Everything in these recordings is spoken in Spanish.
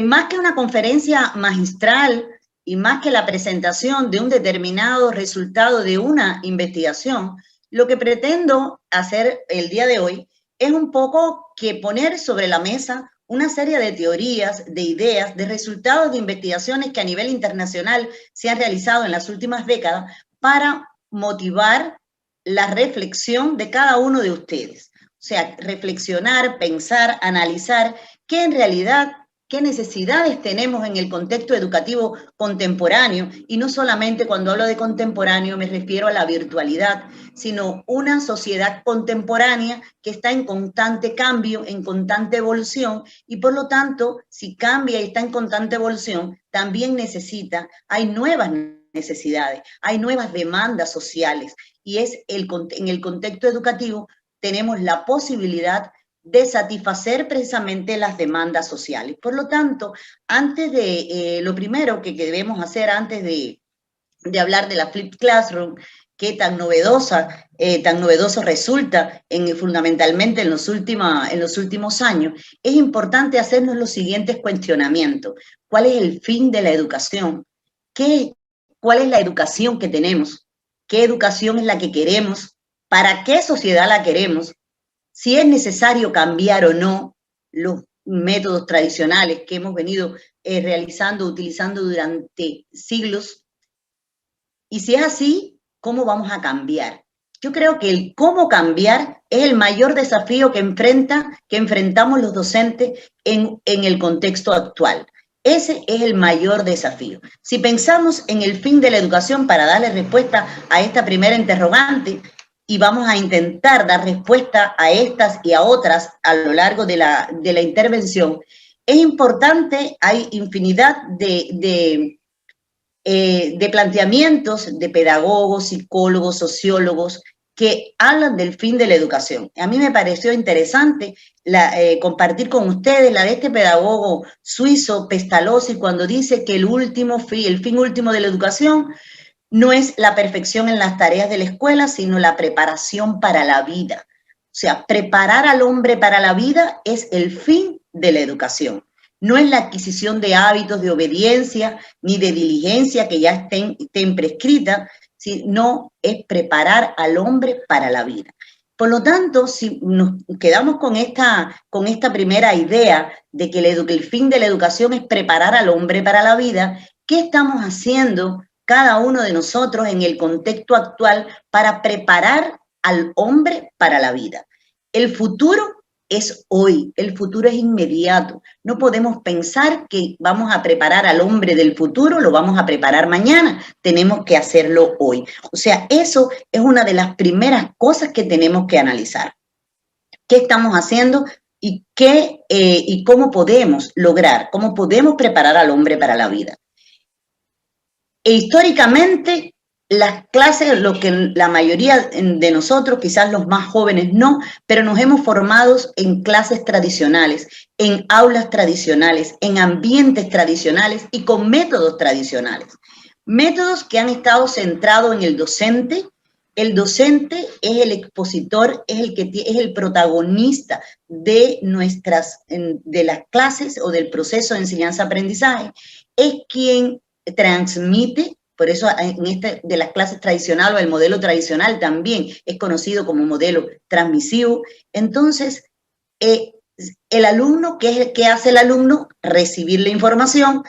Más que una conferencia magistral y más que la presentación de un determinado resultado de una investigación, lo que pretendo hacer el día de hoy es un poco que poner sobre la mesa una serie de teorías, de ideas, de resultados de investigaciones que a nivel internacional se han realizado en las últimas décadas para motivar la reflexión de cada uno de ustedes. O sea, reflexionar, pensar, analizar qué en realidad, qué necesidades tenemos en el contexto educativo contemporáneo, y no solamente cuando hablo de contemporáneo me refiero a la virtualidad, sino una sociedad contemporánea que está en constante cambio, en constante evolución, y por lo tanto, si cambia y está en constante evolución, también hay nuevas necesidades, hay nuevas demandas sociales, y en el contexto educativo tenemos la posibilidad de satisfacer precisamente las demandas sociales. Por lo tanto, lo primero que debemos hacer antes de hablar de la Flipped Classroom, que tan novedoso resulta fundamentalmente en los últimos años, es importante hacernos los siguientes cuestionamientos. ¿Cuál es el fin de la educación? ¿Cuál es la educación que tenemos? ¿Qué educación es la que queremos? ¿Para qué sociedad la queremos? Si es necesario cambiar o no los métodos tradicionales que hemos venido utilizando durante siglos. Y si es así, ¿cómo vamos a cambiar? Yo creo que el cómo cambiar es el mayor desafío que enfrentamos los docentes en el contexto actual. Ese es el mayor desafío. Si pensamos en el fin de la educación para darle respuesta a esta primera interrogante, y vamos a intentar dar respuesta a estas y a otras a lo largo de la intervención, es importante, hay infinidad de planteamientos de pedagogos, psicólogos, sociólogos, que hablan del fin de la educación. A mí me pareció interesante compartir con ustedes la de este pedagogo suizo, Pestalozzi, cuando dice que el fin último de la educación no es la perfección en las tareas de la escuela, sino la preparación para la vida. O sea, preparar al hombre para la vida es el fin de la educación. No es la adquisición de hábitos de obediencia ni de diligencia que ya estén prescritas, sino es preparar al hombre para la vida. Por lo tanto, si nos quedamos con esta primera idea de que el fin de la educación es preparar al hombre para la vida, ¿qué estamos haciendo cada uno de nosotros en el contexto actual para preparar al hombre para la vida? El futuro es hoy, el futuro es inmediato. No podemos pensar que vamos a preparar al hombre del futuro, lo vamos a preparar mañana, tenemos que hacerlo hoy. O sea, eso es una de las primeras cosas que tenemos que analizar. ¿Qué estamos haciendo y cómo podemos cómo podemos preparar al hombre para la vida? Históricamente, las clases, lo que la mayoría de nosotros, quizás los más jóvenes no, pero nos hemos formado en clases tradicionales, en aulas tradicionales, en ambientes tradicionales y con métodos tradicionales. Métodos que han estado centrados en el docente. El docente es el expositor, es el protagonista de las clases o del proceso de enseñanza-aprendizaje, es quien transmite. Por eso de las clases tradicionales o el modelo tradicional también es conocido como modelo transmisivo. Entonces, el alumno, ¿qué hace el alumno? Recibir la información,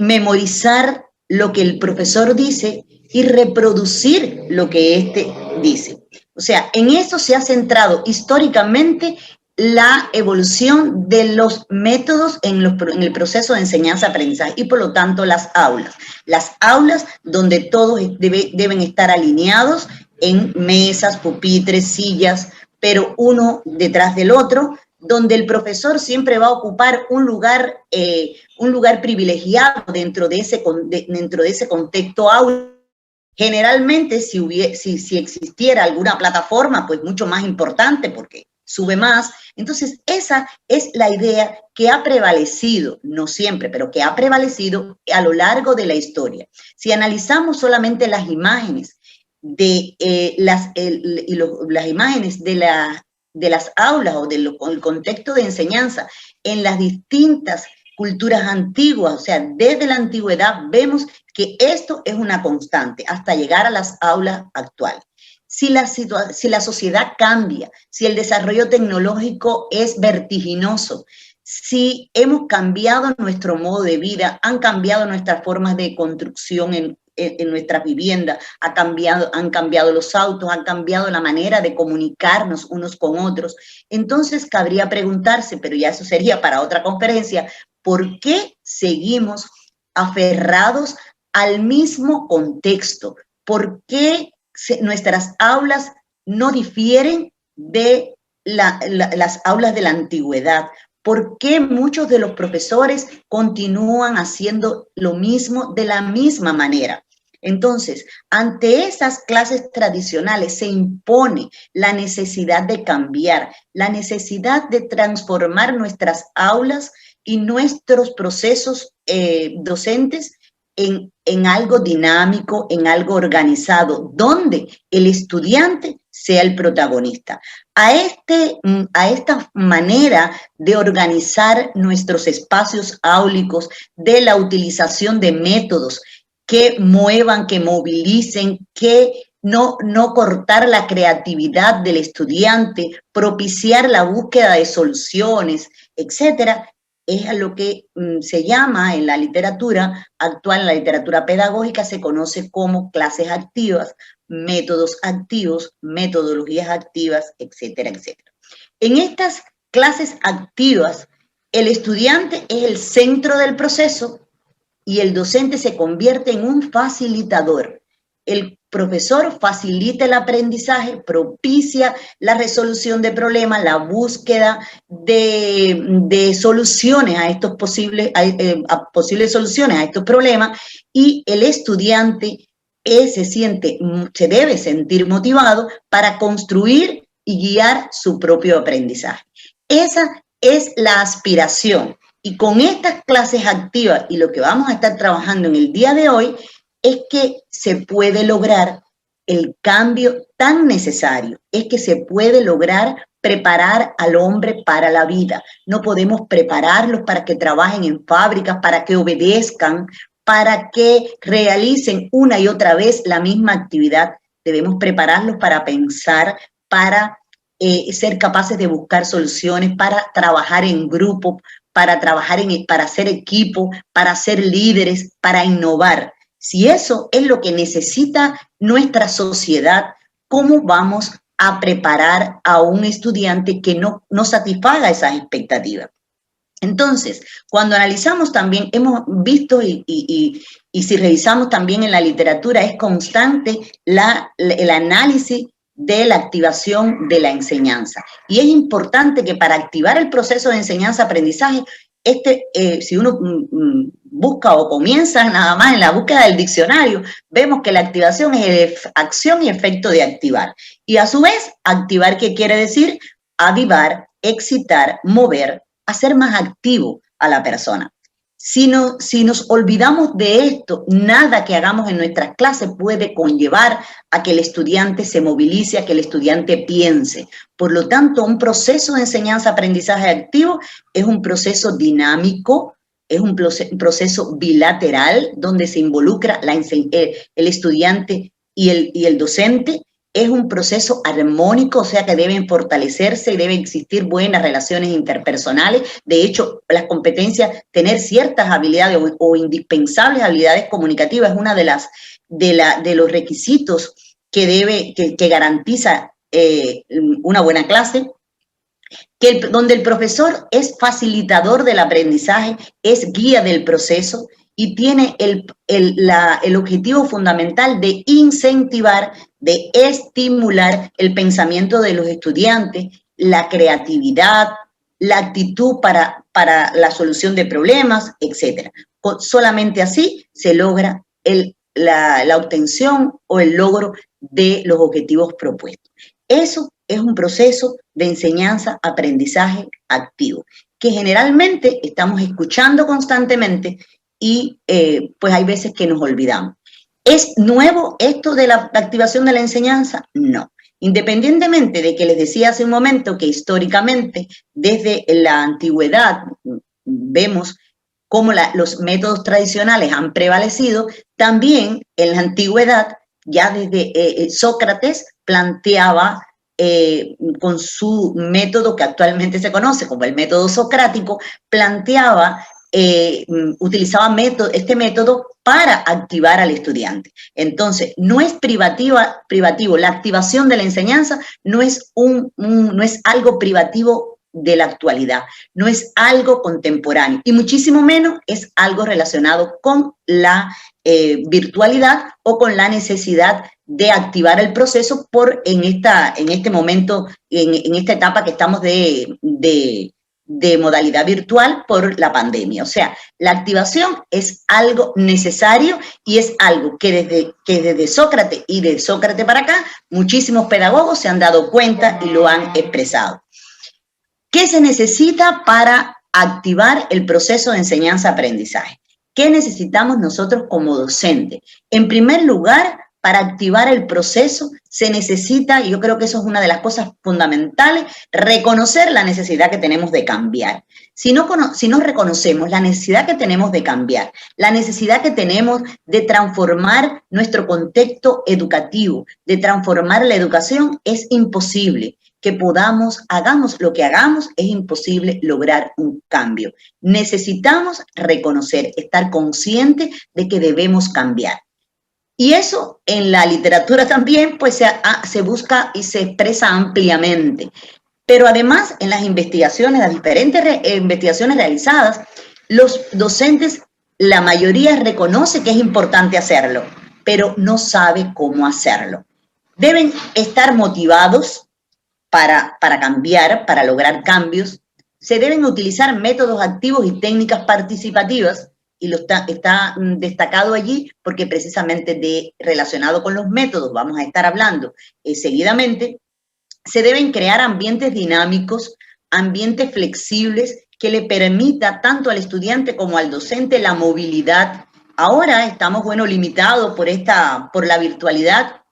memorizar lo que el profesor dice y reproducir lo que éste dice. O sea, en eso se ha centrado históricamente la evolución de los métodos en el proceso de enseñanza-aprendizaje y por lo tanto las aulas donde todos deben estar alineados en mesas, pupitres, sillas, pero uno detrás del otro, donde el profesor siempre va a ocupar un lugar privilegiado dentro de ese contexto aula. Generalmente, si existiera alguna plataforma, pues mucho más importante porque sube más. Entonces, esa es la idea que ha prevalecido, no siempre, pero que ha prevalecido a lo largo de la historia. Si analizamos solamente las imágenes las imágenes de las aulas o del contexto de enseñanza en las distintas culturas antiguas, o sea, desde la antigüedad vemos que esto es una constante hasta llegar a las aulas actuales. Si la sociedad cambia, si el desarrollo tecnológico es vertiginoso, si hemos cambiado nuestro modo de vida, han cambiado nuestras formas de construcción en nuestras viviendas, han cambiado los autos, han cambiado la manera de comunicarnos unos con otros, entonces cabría preguntarse, pero ya eso sería para otra conferencia, ¿por qué seguimos aferrados al mismo contexto? ¿Por qué nuestras aulas no difieren de las aulas de la antigüedad? ¿Por qué muchos de los profesores continúan haciendo lo mismo de la misma manera? Entonces, ante esas clases tradicionales se impone la necesidad de cambiar, la necesidad de transformar nuestras aulas y nuestros procesos docentes en algo dinámico, en algo organizado, donde el estudiante sea el protagonista. A esta manera de organizar nuestros espacios áulicos, de la utilización de métodos que muevan, que movilicen, que no cortar la creatividad del estudiante, propiciar la búsqueda de soluciones, etcétera, es a lo que se llama en la literatura actual, en la literatura pedagógica, se conoce como clases activas, métodos activos, metodologías activas, etcétera, etcétera. En estas clases activas, el estudiante es el centro del proceso y el docente se convierte en un facilitador. El profesor facilita el aprendizaje, propicia la resolución de problemas, la búsqueda de soluciones a estos posibles soluciones a estos problemas, y el estudiante se debe sentir motivado para construir y guiar su propio aprendizaje. Esa es la aspiración. Y con estas clases activas y lo que vamos a estar trabajando en el día de hoy, es que se puede lograr el cambio tan necesario, es que se puede lograr preparar al hombre para la vida. No podemos prepararlos para que trabajen en fábricas, para que obedezcan, para que realicen una y otra vez la misma actividad. Debemos prepararlos para pensar, para ser capaces de buscar soluciones, para trabajar en grupo, para hacer equipo, para ser líderes, para innovar. Si eso es lo que necesita nuestra sociedad, ¿cómo vamos a preparar a un estudiante que no satisfaga esas expectativas? Entonces, cuando analizamos también, hemos visto y si revisamos también en la literatura, es constante el análisis de la activación de la enseñanza. Y es importante que para activar el proceso de enseñanza-aprendizaje, si uno busca o comienza nada más en la búsqueda del diccionario, vemos que la activación es acción y efecto de activar. Y a su vez, activar, ¿qué quiere decir? Avivar, excitar, mover, hacer más activo a la persona. Si nos olvidamos de esto, nada que hagamos en nuestras clases puede conllevar a que el estudiante se movilice, a que el estudiante piense. Por lo tanto, un proceso de enseñanza-aprendizaje activo es un proceso dinámico, es un proceso bilateral donde se involucra el estudiante y el docente. Es un proceso armónico, o sea que deben fortalecerse y deben existir buenas relaciones interpersonales. De hecho, las competencias, tener ciertas habilidades o indispensables habilidades comunicativas es una de los requisitos que garantiza una buena clase. Donde el profesor es facilitador del aprendizaje, es guía del proceso y tiene el objetivo fundamental de incentivar, de estimular el pensamiento de los estudiantes, la creatividad, la actitud para la solución de problemas, etc. Solamente así se logra la obtención o el logro de los objetivos propuestos. Eso es un proceso de enseñanza-aprendizaje activo, que generalmente estamos escuchando constantemente y pues hay veces que nos olvidamos. ¿Es nuevo esto de la activación de la enseñanza? No. Independientemente de que les decía hace un momento que históricamente, desde la antigüedad, vemos como los métodos tradicionales han prevalecido, también en la antigüedad, ya desde Sócrates planteaba con su método que actualmente se conoce como el método socrático, planteaba, utilizaba este método para activar al estudiante. Entonces, no es privativo, la activación de la enseñanza no es, no es algo privativo de la actualidad, no es algo contemporáneo y muchísimo menos es algo relacionado con la virtualidad o con la necesidad de activar el proceso en este momento, en esta etapa que estamos de modalidad virtual por la pandemia. O sea, la activación es algo necesario y es algo que desde Sócrates y de Sócrates para acá, muchísimos pedagogos se han dado cuenta y lo han expresado. ¿Qué se necesita para activar el proceso de enseñanza-aprendizaje? ¿Qué necesitamos nosotros como docentes? En primer lugar, para activar el proceso se necesita, y yo creo que eso es una de las cosas fundamentales, reconocer la necesidad que tenemos de cambiar. Si no reconocemos la necesidad que tenemos de cambiar, la necesidad que tenemos de transformar nuestro contexto educativo, de transformar la educación, es imposible que hagamos lo que hagamos, es imposible lograr un cambio. Necesitamos reconocer, estar conscientes de que debemos cambiar. Y eso en la literatura también pues se busca y se expresa ampliamente. Pero además en las investigaciones, las diferentes investigaciones realizadas, los docentes, la mayoría reconoce que es importante hacerlo, pero no sabe cómo hacerlo. Deben estar motivados para cambiar, para lograr cambios. Se deben utilizar métodos activos y técnicas participativas, y está destacado allí porque precisamente relacionado con los métodos, vamos a estar hablando seguidamente, se deben crear ambientes dinámicos, ambientes flexibles que le permita tanto al estudiante como al docente la movilidad. Ahora estamos, limitados por la virtualidad,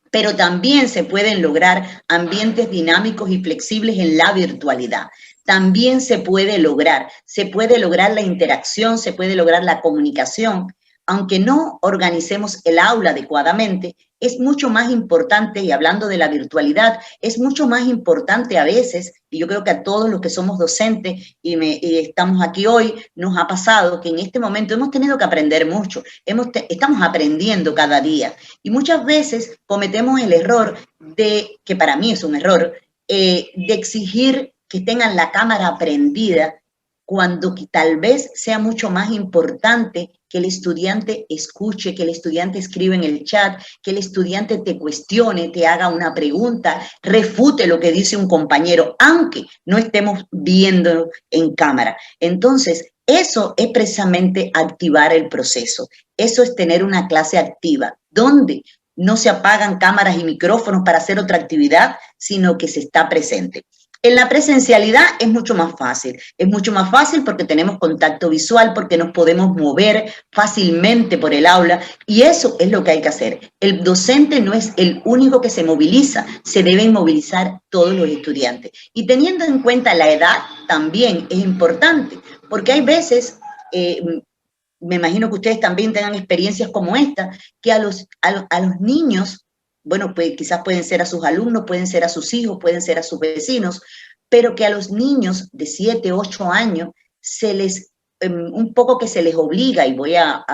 pero también se pueden lograr ambientes dinámicos y flexibles en la virtualidad. También se puede lograr la interacción, se puede lograr la comunicación. Aunque no organicemos el aula adecuadamente, es mucho más importante, y hablando de la virtualidad, es mucho más importante a veces, y yo creo que a todos los que somos docentes y estamos aquí hoy, nos ha pasado que en este momento hemos tenido que aprender mucho, estamos aprendiendo cada día, y muchas veces cometemos el error que para mí es un error, de exigir que tengan la cámara prendida, cuando tal vez sea mucho más importante que el estudiante escuche, que el estudiante escriba en el chat, que el estudiante te cuestione, te haga una pregunta, refute lo que dice un compañero, aunque no estemos viendo en cámara. Entonces, eso es precisamente activar el proceso. Eso es tener una clase activa, donde no se apagan cámaras y micrófonos para hacer otra actividad, sino que se está presente. En la presencialidad es mucho más fácil porque tenemos contacto visual, porque nos podemos mover fácilmente por el aula y eso es lo que hay que hacer. El docente no es el único que se moviliza, se deben movilizar todos los estudiantes. Y teniendo en cuenta la edad también es importante, porque hay veces, me imagino que ustedes también tengan experiencias como esta, que a los niños, pues quizás pueden ser a sus alumnos, pueden ser a sus hijos, pueden ser a sus vecinos, pero que a los niños de 7, 8 años un poco que se les obliga, y voy a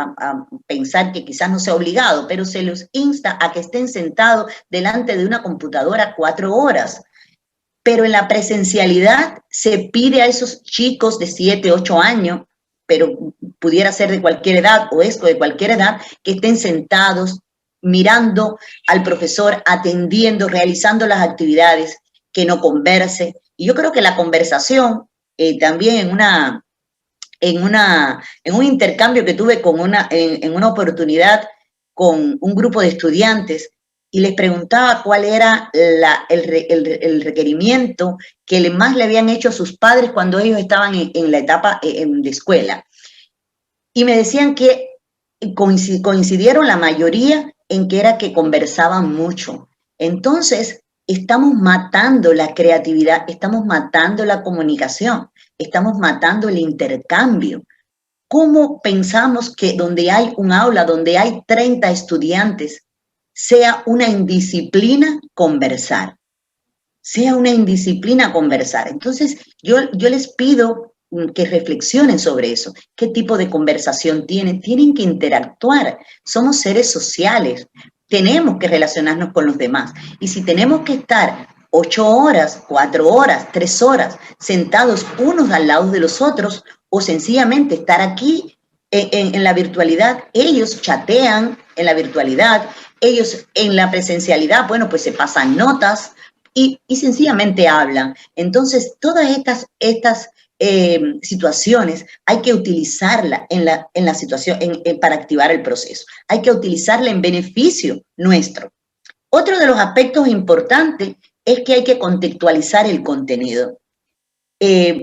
pensar que quizás no sea obligado, pero se los insta a que estén sentados delante de una computadora 4 horas. Pero en la presencialidad se pide a esos chicos de 7, 8 años, pero pudiera ser de cualquier edad o esto de cualquier edad, que estén sentados, mirando al profesor, atendiendo, realizando las actividades, que no converse. Y yo creo que la conversación, también en un intercambio que tuve en una oportunidad con un grupo de estudiantes, y les preguntaba cuál era el requerimiento que más le habían hecho a sus padres cuando ellos estaban en la etapa de escuela. Y me decían que coincidieron la mayoría en que era que conversaban mucho. Entonces, estamos matando la creatividad, estamos matando la comunicación, estamos matando el intercambio. ¿cómo pensamos que donde hay un aula, donde hay 30 estudiantes, sea una indisciplina conversar? Sea una indisciplina conversar. Entonces, yo les pido que reflexionen sobre eso. ¿Qué tipo de conversación tienen? Tienen que interactuar. Somos seres sociales. Tenemos que relacionarnos con los demás. Y si tenemos que estar 8 horas, 4 horas, 3 horas sentados unos al lado de los otros, o sencillamente estar aquí en la virtualidad, ellos chatean en la virtualidad, ellos en la presencialidad, bueno, pues se pasan notas, y sencillamente hablan. Entonces, todas estas situaciones hay que utilizarla en la situación para activar el proceso. Hay que utilizarla en beneficio nuestro. Otro de los aspectos importantes es que hay que contextualizar el contenido.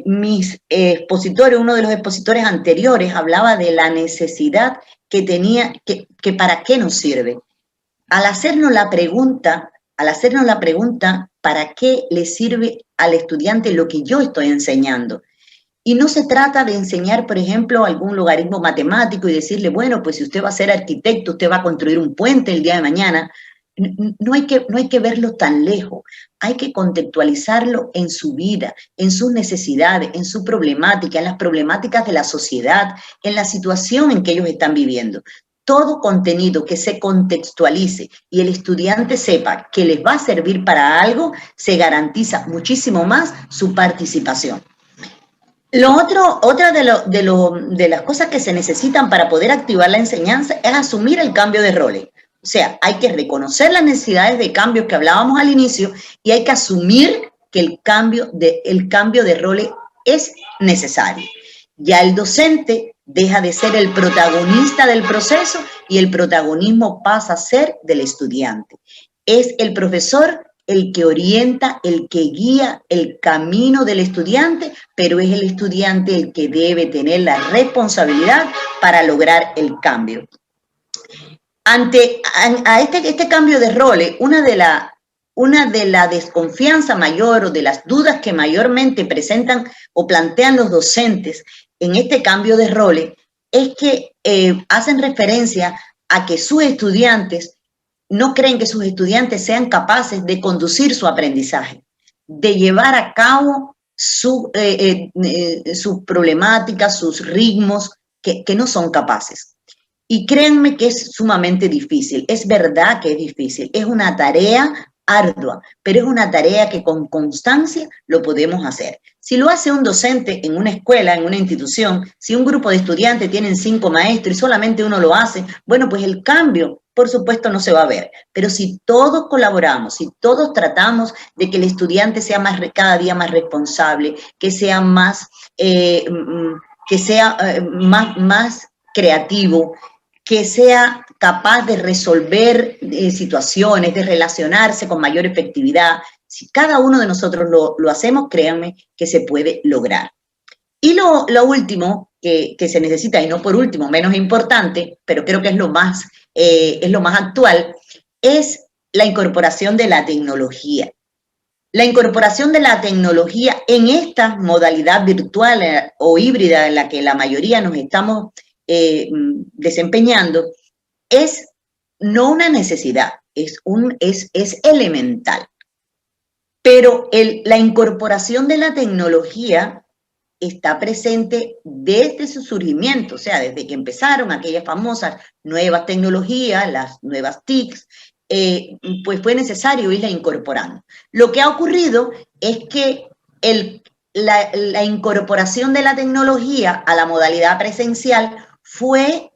Mis expositores, uno de los expositores anteriores hablaba de la necesidad que tenía, que para qué nos sirve. Al hacernos la pregunta, ¿para qué le sirve al estudiante lo que yo estoy enseñando? Y no se trata de enseñar, por ejemplo, algún logaritmo matemático y decirle, bueno, pues si usted va a ser arquitecto, usted va a construir un puente el día de mañana. No hay que verlo tan lejos, hay que contextualizarlo en su vida, en sus necesidades, en su problemática, en las problemáticas de la sociedad, en la situación en que ellos están viviendo. Todo contenido que se contextualice y el estudiante sepa que les va a servir para algo, se garantiza muchísimo más su participación. Otra de las cosas que se necesitan para poder activar la enseñanza es asumir el cambio de roles. O sea, hay que reconocer las necesidades de cambios que hablábamos al inicio y hay que asumir que el cambio de roles es necesario. Ya el docente deja de ser el protagonista del proceso y el protagonismo pasa a ser del estudiante. Es el profesor el que orienta, el que guía el camino del estudiante, pero es el estudiante el que debe tener la responsabilidad para lograr el cambio. Ante este cambio de roles, una de la desconfianza mayor o de las dudas que mayormente presentan o plantean los docentes en este cambio de roles es que hacen referencia a que sus estudiantes no creen que sus estudiantes sean capaces de conducir su aprendizaje, de llevar a cabo sus problemáticas, sus ritmos, que no son capaces. Y créanme que es sumamente difícil, es verdad que es difícil, es una tarea ardua, pero es una tarea que con constancia lo podemos hacer. Si lo hace un docente en una escuela, en una institución, si un grupo de estudiantes tienen 5 maestros y solamente uno lo hace, bueno, pues el cambio, por supuesto, no se va a ver. Pero si todos colaboramos, si todos tratamos de que el estudiante sea cada día más responsable, que sea más creativo, que sea capaz de resolver situaciones, de relacionarse con mayor efectividad. Si cada uno de nosotros lo hacemos, créanme que se puede lograr. Y lo último que se necesita, y no por último, menos importante, pero creo que es lo más actual, es la incorporación de la tecnología. La incorporación de la tecnología en esta modalidad virtual o híbrida en la que la mayoría nos estamos desempeñando es no una necesidad, es elemental. Pero la incorporación de la tecnología está presente desde su surgimiento, o sea, desde que empezaron aquellas famosas nuevas tecnologías, las nuevas TICs, pues fue necesario irla incorporando. Lo que ha ocurrido es que la incorporación de la tecnología a la modalidad presencial fue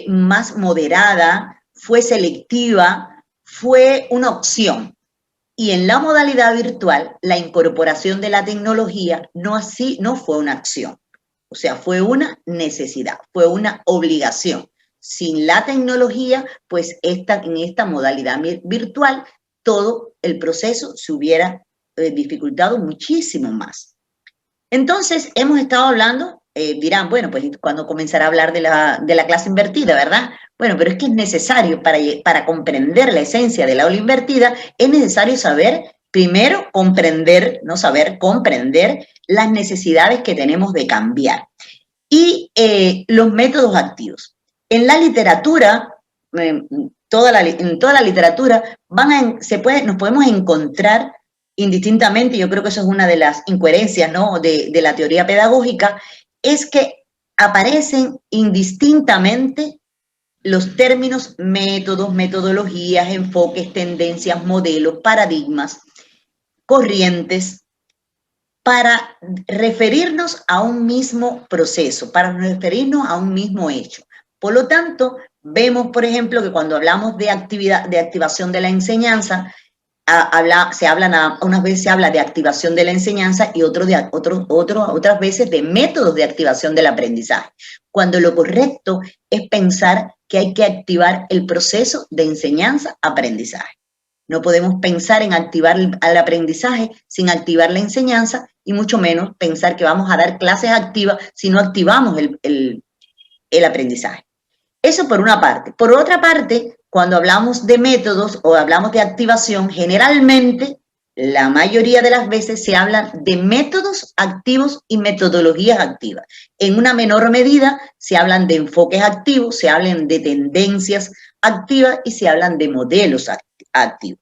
más moderada, fue selectiva, fue una opción. Y en la modalidad virtual, la incorporación de la tecnología no fue una acción, o sea, fue una necesidad, fue una obligación. Sin la tecnología, pues en esta modalidad virtual, todo el proceso se hubiera dificultado muchísimo más. Entonces, hemos estado hablando, dirán, bueno, pues cuando comenzará a hablar de la clase invertida, ¿verdad? Bueno, pero es que es necesario para comprender la esencia del aula invertida, es necesario saber, primero, comprender las necesidades que tenemos de cambiar. y los métodos activos. En la literatura, en toda la literatura, nos podemos encontrar indistintamente, yo creo que eso es una de las incoherencias, ¿no?, de la teoría pedagógica, es que aparecen indistintamente los términos métodos, metodologías, enfoques, tendencias, modelos, paradigmas, corrientes, para referirnos a un mismo proceso, para referirnos a un mismo hecho. Por lo tanto, vemos, por ejemplo, que cuando hablamos de activación de la enseñanza, unas veces se habla de activación de la enseñanza y otras veces de métodos de activación del aprendizaje, cuando lo correcto es pensar que hay que activar el proceso de enseñanza-aprendizaje. No podemos pensar en activar el aprendizaje sin activar la enseñanza y mucho menos pensar que vamos a dar clases activas si no activamos el aprendizaje. Eso por una parte. Por otra parte, cuando hablamos de métodos o hablamos de activación, generalmente, la mayoría de las veces se habla de métodos activos y metodologías activas. En una menor medida se hablan de enfoques activos, se hablan de tendencias activas y se hablan de modelos activos.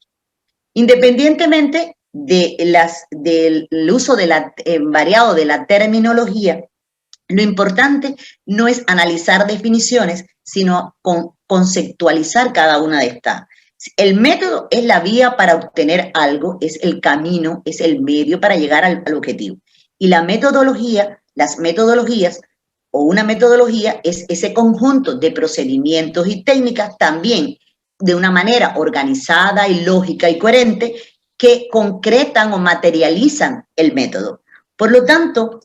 Independientemente del uso variado de la terminología, lo importante no es analizar definiciones, sino conceptualizar cada una de estas. El método es la vía para obtener algo, es el camino, es el medio para llegar al objetivo. Y las metodologías o una metodología es ese conjunto de procedimientos y técnicas también de una manera organizada y lógica y coherente que concretan o materializan el método. Por lo tanto,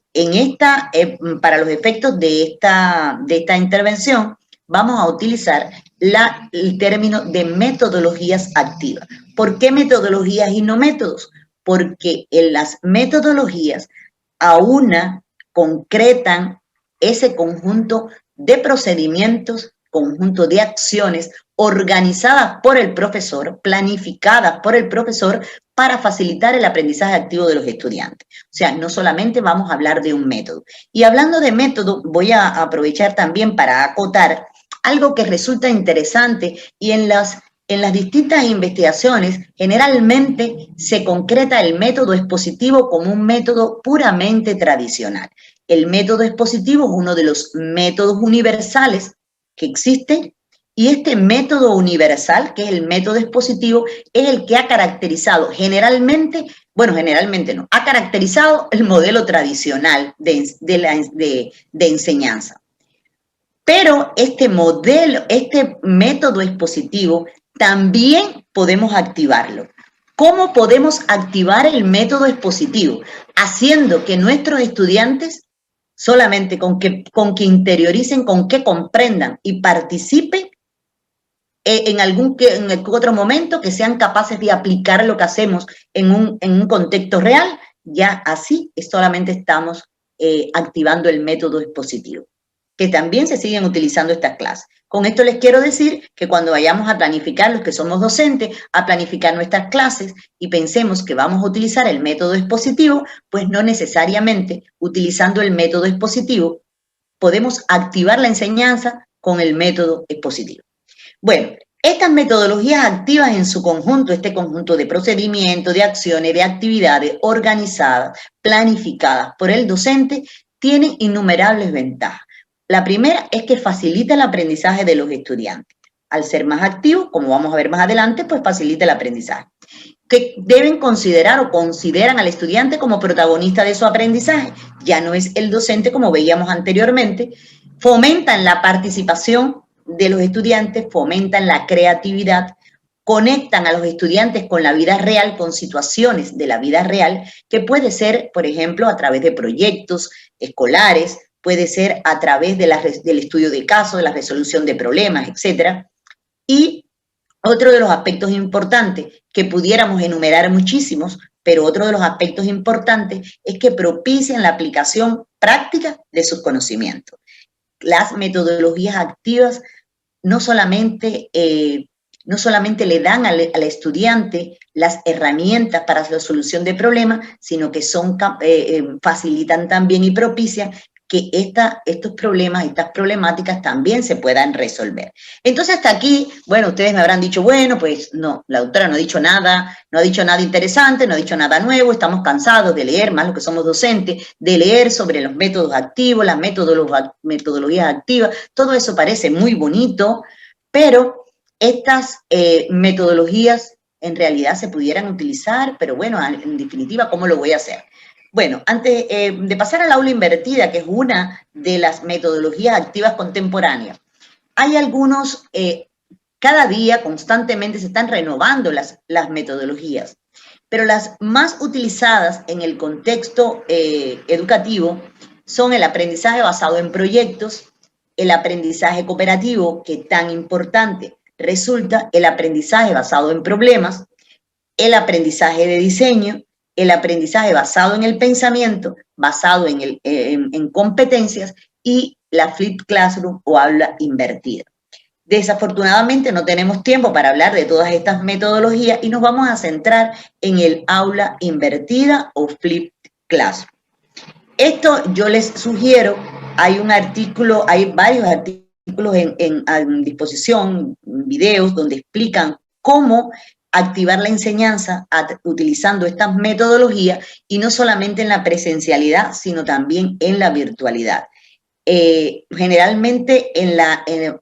para los efectos de esta intervención, vamos a utilizar el término de metodologías activas. ¿Por qué metodologías y no métodos? Porque en las metodologías concretan ese conjunto de procedimientos, conjunto de acciones organizadas por el profesor, planificadas por el profesor para facilitar el aprendizaje activo de los estudiantes. O sea, no solamente vamos a hablar de un método. Y hablando de método, voy a aprovechar también para acotar algo que resulta interesante y en las distintas investigaciones generalmente se concreta el método expositivo como un método puramente tradicional. El método expositivo es uno de los métodos universales que existen y este método universal, que es el método expositivo, es el que ha caracterizado ha caracterizado el modelo tradicional de enseñanza. Pero este método expositivo también podemos activarlo. ¿Cómo podemos activar el método expositivo? Haciendo que nuestros estudiantes solamente con que interioricen, con que comprendan y participen en algún otro momento, que sean capaces de aplicar lo que hacemos en un contexto real, ya así solamente estamos activando el método expositivo, que también se siguen utilizando estas clases. Con esto les quiero decir que cuando vayamos a planificar, los que somos docentes, a planificar nuestras clases y pensemos que vamos a utilizar el método expositivo, pues no necesariamente utilizando el método expositivo podemos activar la enseñanza con el método expositivo. Bueno, estas metodologías activas en su conjunto, este conjunto de procedimientos, de acciones, de actividades organizadas, planificadas por el docente, tienen innumerables ventajas. La primera es que facilita el aprendizaje de los estudiantes. Al ser más activos, como vamos a ver más adelante, pues facilita el aprendizaje. Que deben considerar o consideran al estudiante como protagonista de su aprendizaje. Ya no es el docente como veíamos anteriormente. Fomentan la participación de los estudiantes, fomentan la creatividad, conectan a los estudiantes con la vida real, con situaciones de la vida real, que puede ser, por ejemplo, a través de proyectos escolares, puede ser a través del estudio de casos, de la resolución de problemas, etc. Y otro de los aspectos importantes, que pudiéramos enumerar muchísimos, pero otro de los aspectos importantes es que propician la aplicación práctica de sus conocimientos. Las metodologías activas no solamente le dan al estudiante las herramientas para la solución de problemas, sino que facilitan también y propician que estos problemas, estas problemáticas también se puedan resolver. Entonces, hasta aquí, bueno, ustedes me habrán dicho, bueno, pues no, la doctora no ha dicho nada interesante, no ha dicho nada nuevo, estamos cansados de leer, más los que somos docentes, de leer sobre los métodos activos, las metodologías activas, todo eso parece muy bonito, pero estas metodologías en realidad se pudieran utilizar, pero bueno, en definitiva, ¿cómo lo voy a hacer? Bueno, antes de pasar al aula invertida, que es una de las metodologías activas contemporáneas, hay algunos, cada día constantemente se están renovando las metodologías, pero las más utilizadas en el contexto educativo son el aprendizaje basado en proyectos, el aprendizaje cooperativo, que tan importante resulta, el aprendizaje basado en problemas, el aprendizaje de diseño, el aprendizaje basado en el pensamiento, basado en competencias, y la flipped classroom o aula invertida. Desafortunadamente no tenemos tiempo para hablar de todas estas metodologías y nos vamos a centrar en el aula invertida o flipped classroom. Esto yo les sugiero, hay varios artículos en disposición, videos donde explican cómo activar la enseñanza utilizando estas metodologías, y no solamente en la presencialidad, sino también en la virtualidad. Generalmente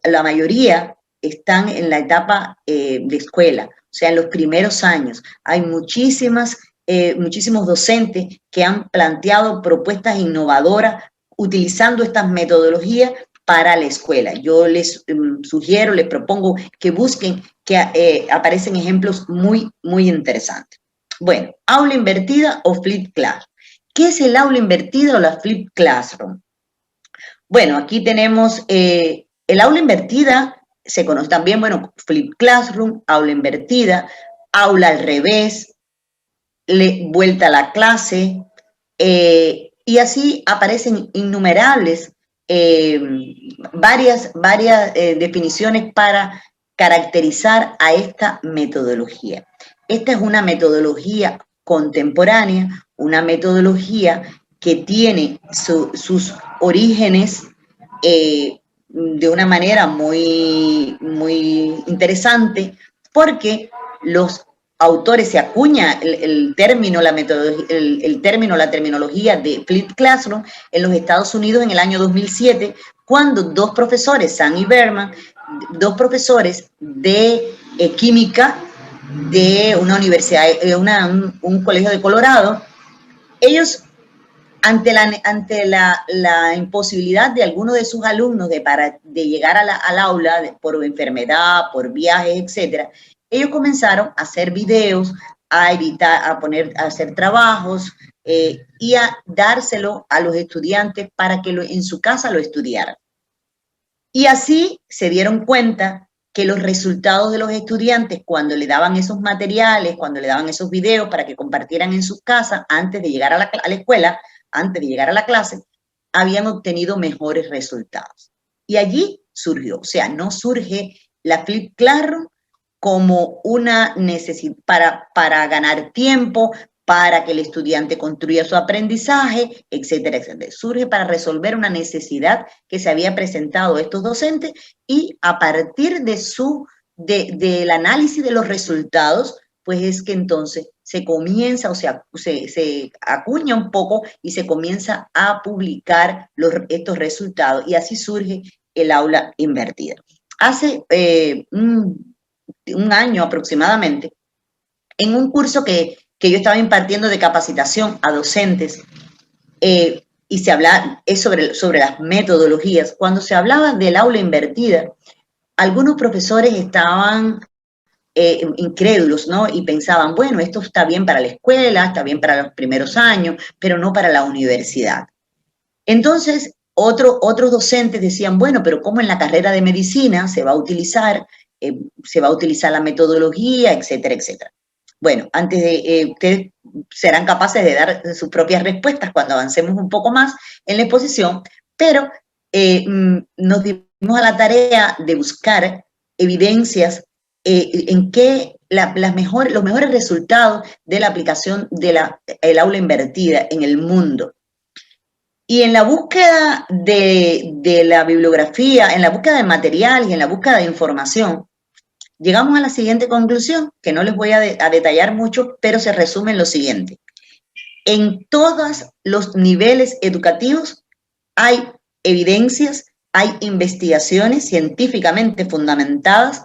la mayoría están en la etapa de escuela, o sea, en los primeros años. Hay muchísimos docentes que han planteado propuestas innovadoras utilizando estas metodologías para la escuela. Yo les sugiero, les propongo que busquen, que aparecen ejemplos muy, muy interesantes. Bueno, aula invertida o flipped classroom. ¿Qué es el aula invertida o la flipped classroom? Bueno, aquí tenemos el aula invertida, se conoce también, bueno, flipped classroom, aula invertida, aula al revés, vuelta a la clase, y así aparecen innumerables, varias definiciones para caracterizar a esta metodología. Esta es una metodología contemporánea, una metodología que tiene sus orígenes de una manera muy, muy interesante, porque los autores se acuña el término, la terminología de flipped classroom en los Estados Unidos en el año 2007, cuando dos profesores, Sam y Berman, dos profesores de química de una universidad, un colegio de Colorado, ellos, ante la imposibilidad de algunos de sus alumnos de llegar al aula por enfermedad, por viajes, etcétera, ellos comenzaron a hacer videos, a hacer trabajos y a dárselo a los estudiantes para que en su casa lo estudiaran. Y así se dieron cuenta que los resultados de los estudiantes, cuando le daban esos materiales, cuando le daban esos videos para que compartieran en sus casas antes de llegar a la escuela, antes de llegar a la clase, habían obtenido mejores resultados. Y allí surgió, o sea, no surge la flipped classroom como una necesidad para ganar tiempo, para que el estudiante construya su aprendizaje, etcétera, etcétera. Surge para resolver una necesidad que se había presentado a estos docentes, y a partir del análisis de los resultados, pues es que entonces se comienza, o sea, se acuña un poco y se comienza a publicar estos resultados, y así surge el aula invertida. Hace un año aproximadamente, en un curso que yo estaba impartiendo de capacitación a docentes, y se hablaba sobre las metodologías. Cuando se hablaba del aula invertida, algunos profesores estaban incrédulos, ¿no? Y pensaban, bueno, esto está bien para la escuela, está bien para los primeros años, pero no para la universidad. Entonces, otros docentes decían, bueno, pero ¿cómo en la carrera de medicina se va a utilizar la metodología, etcétera, etcétera? Bueno, antes de ustedes serán capaces de dar sus propias respuestas cuando avancemos un poco más en la exposición, pero nos dimos a la tarea de buscar evidencias en que los mejores resultados de la aplicación del aula invertida en el mundo. Y en la búsqueda de la bibliografía, en la búsqueda de material y en la búsqueda de información, llegamos a la siguiente conclusión, que no les voy a detallar mucho, pero se resume en lo siguiente. En todos los niveles educativos hay evidencias, hay investigaciones científicamente fundamentadas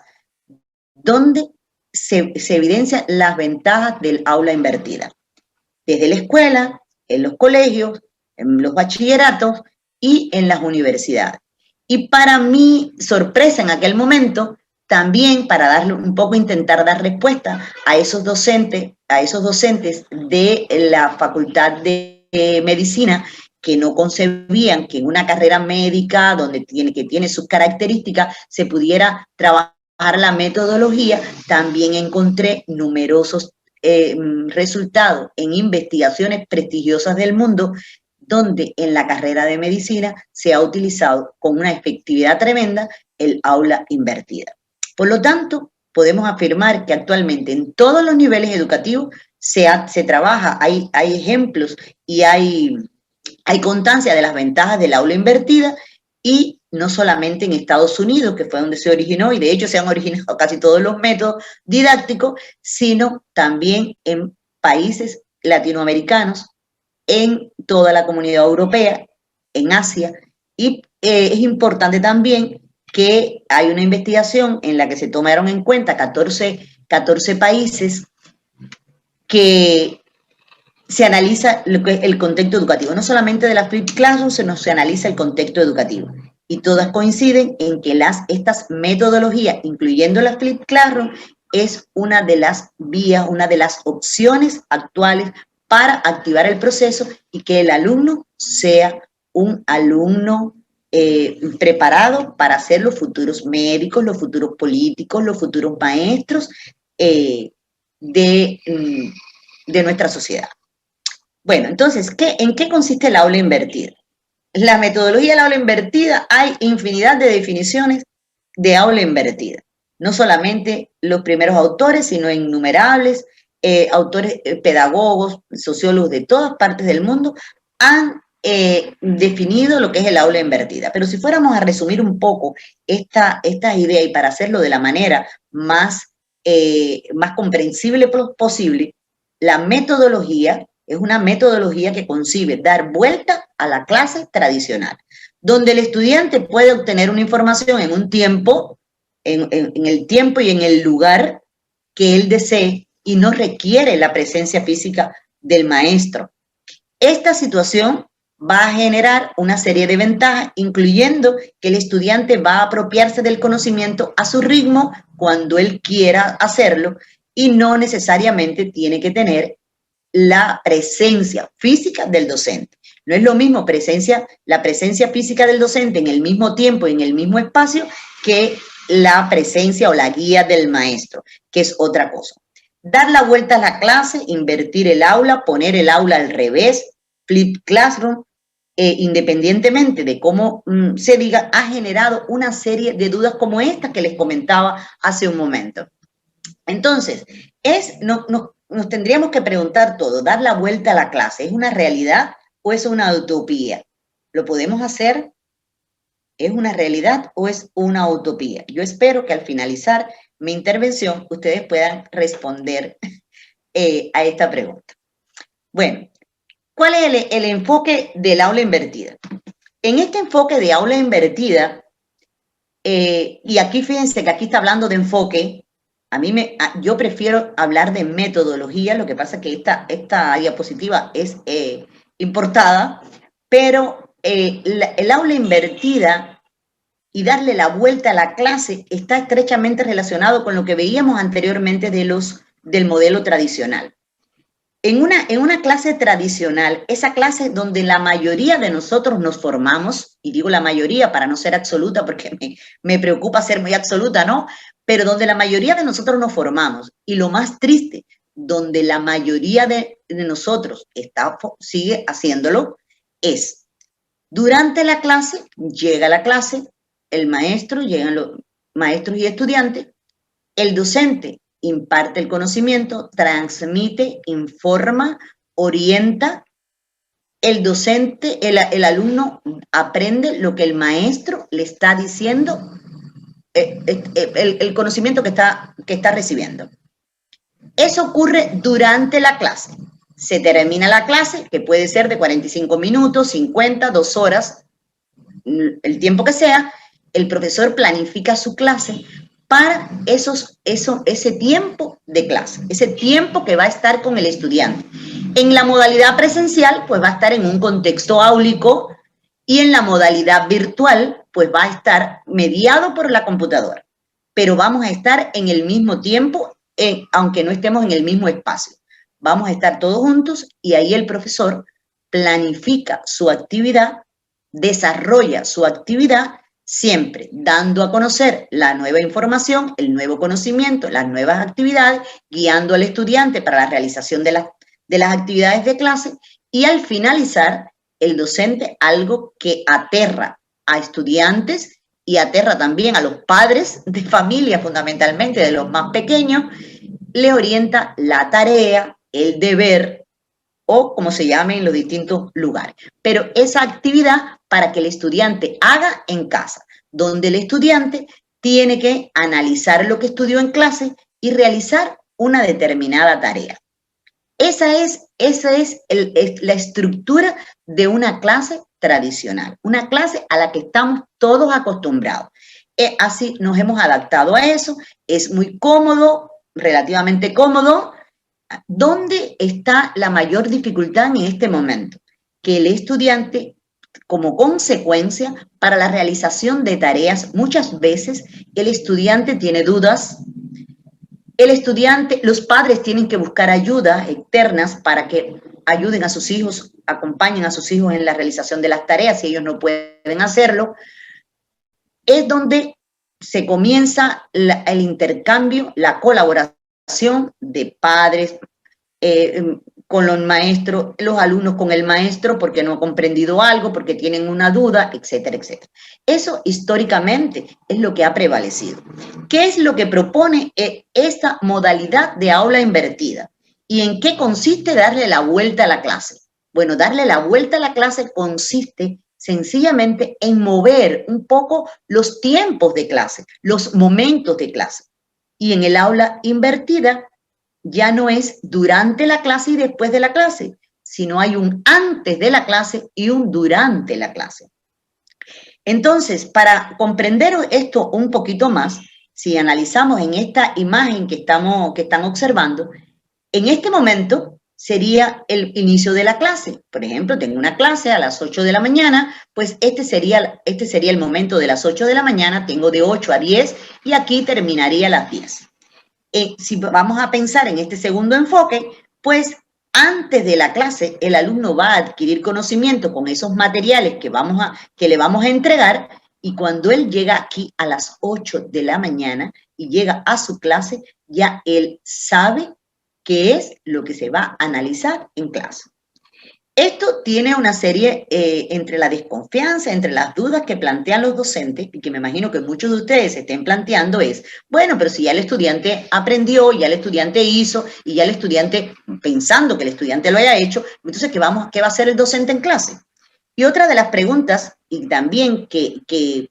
donde se evidencian las ventajas del aula invertida. Desde la escuela, en los colegios, en los bachilleratos y en las universidades. Y para mi sorpresa en aquel momento, también para darle un poco, intentar dar respuesta a esos docentes de la Facultad de Medicina que no concebían que en una carrera médica que tiene sus características se pudiera trabajar la metodología. También encontré numerosos resultados en investigaciones prestigiosas del mundo donde en la carrera de medicina se ha utilizado con una efectividad tremenda el aula invertida. Por lo tanto, podemos afirmar que actualmente en todos los niveles educativos se trabaja, hay ejemplos y hay constancia de las ventajas del aula invertida, y no solamente en Estados Unidos, que fue donde se originó, y de hecho se han originado casi todos los métodos didácticos, sino también en países latinoamericanos, en toda la comunidad europea, en Asia, y es importante también que hay una investigación en la que se tomaron en cuenta 14 países que se analiza lo que es el contexto educativo, no solamente de la Flipped Classroom, sino se analiza el contexto educativo. Y todas coinciden en que estas metodologías, incluyendo la Flipped Classroom, es una de las vías, una de las opciones actuales para activar el proceso y que el alumno sea un alumno preparado para ser los futuros médicos, los futuros políticos, los futuros maestros de nuestra sociedad. Bueno, entonces, ¿en qué consiste el aula invertida? La metodología del aula invertida, hay infinidad de definiciones de aula invertida. No solamente los primeros autores, sino innumerables autores, pedagogos, sociólogos de todas partes del mundo han definido lo que es el aula invertida. Pero si fuéramos a resumir un poco esta idea y para hacerlo de la manera más comprensible posible, la metodología es una metodología que concibe dar vuelta a la clase tradicional, donde el estudiante puede obtener una información en un tiempo, en el tiempo y en el lugar que él desee y no requiere la presencia física del maestro. Esta situación va a generar una serie de ventajas, incluyendo que el estudiante va a apropiarse del conocimiento a su ritmo cuando él quiera hacerlo y no necesariamente tiene que tener la presencia física del docente. No es lo mismo la presencia física del docente en el mismo tiempo y en el mismo espacio que la presencia o la guía del maestro, que es otra cosa. Dar la vuelta a la clase, invertir el aula, poner el aula al revés, flip classroom, independientemente de cómo se diga, ha generado una serie de dudas como esta que les comentaba hace un momento. Entonces, nos tendríamos que preguntar todo, dar la vuelta a la clase, ¿es una realidad o es una utopía? ¿Lo podemos hacer? ¿Es una realidad o es una utopía? Yo espero que al finalizar mi intervención ustedes puedan responder a esta pregunta. Bueno, ¿cuál es el enfoque del aula invertida? En este enfoque de aula invertida, y aquí fíjense que aquí está hablando de enfoque, yo prefiero hablar de metodología, lo que pasa es que esta diapositiva es importada, pero el aula invertida y darle la vuelta a la clase está estrechamente relacionado con lo que veíamos anteriormente del modelo tradicional. En una clase tradicional, esa clase donde la mayoría de nosotros nos formamos, y digo la mayoría para no ser absoluta porque me preocupa ser muy absoluta, ¿no? Pero donde la mayoría de nosotros nos formamos, y lo más triste, donde la mayoría de nosotros sigue haciéndolo, es durante la clase, llega la clase, el maestro, llegan los maestros y estudiantes, el docente imparte el conocimiento, transmite, informa, orienta, el docente, el alumno aprende lo que el maestro le está diciendo, el conocimiento que está recibiendo. Eso ocurre durante la clase. Se termina la clase, que puede ser de 45 minutos, 50, 2 horas, el tiempo que sea. El profesor planifica su clase para ese tiempo de clase, ese tiempo que va a estar con el estudiante. En la modalidad presencial, pues va a estar en un contexto áulico, y en la modalidad virtual, pues va a estar mediado por la computadora. Pero vamos a estar en el mismo tiempo, aunque no estemos en el mismo espacio. Vamos a estar todos juntos y ahí el profesor planifica su actividad, desarrolla su actividad, siempre dando a conocer la nueva información, el nuevo conocimiento, las nuevas actividades, guiando al estudiante para la realización de las actividades de clase, y al finalizar, el docente, algo que aterra a estudiantes y aterra también a los padres de familia, fundamentalmente de los más pequeños, le orienta la tarea, el deber, o como se llame en los distintos lugares. Pero esa actividad para que el estudiante haga en casa, donde el estudiante tiene que analizar lo que estudió en clase y realizar una determinada tarea. Esa es la estructura de una clase tradicional, una clase a la que estamos todos acostumbrados. Así nos hemos adaptado a eso, es muy cómodo, relativamente cómodo. ¿Dónde está la mayor dificultad en este momento? Que el estudiante, como consecuencia, para la realización de tareas, muchas veces el estudiante tiene dudas. Los padres tienen que buscar ayuda externas para que ayuden a sus hijos, acompañen a sus hijos en la realización de las tareas si ellos no pueden hacerlo. Es donde se comienza el intercambio, la colaboración de padres con los maestros, los alumnos con el maestro porque no han comprendido algo, porque tienen una duda, etcétera, etcétera. Eso históricamente es lo que ha prevalecido. ¿Qué es lo que propone esta modalidad de aula invertida? ¿Y en qué consiste darle la vuelta a la clase? Bueno, darle la vuelta a la clase consiste sencillamente en mover un poco los tiempos de clase, los momentos de clase. Y en el aula invertida ya no es durante la clase y después de la clase, sino hay un antes de la clase y un durante la clase. Entonces, para comprender esto un poquito más, si analizamos en esta imagen que están observando, en este momento sería el inicio de la clase. Por ejemplo, tengo una clase a las 8 de la mañana, pues este sería el momento de las 8 de la mañana, tengo de 8 a 10 y aquí terminaría a las 10. Si vamos a pensar en este segundo enfoque, pues antes de la clase el alumno va a adquirir conocimiento con esos materiales que le vamos a entregar, y cuando él llega aquí a las 8 de la mañana y llega a su clase, ya él sabe qué es lo que se va a analizar en clase. Esto tiene una serie, entre la desconfianza, entre las dudas que plantean los docentes, y que me imagino que muchos de ustedes estén planteando, es, bueno, pero si ya el estudiante aprendió, ya el estudiante hizo, y ya el estudiante, pensando que el estudiante lo haya hecho, entonces, ¿qué va a hacer el docente en clase? Y otra de las preguntas, y también que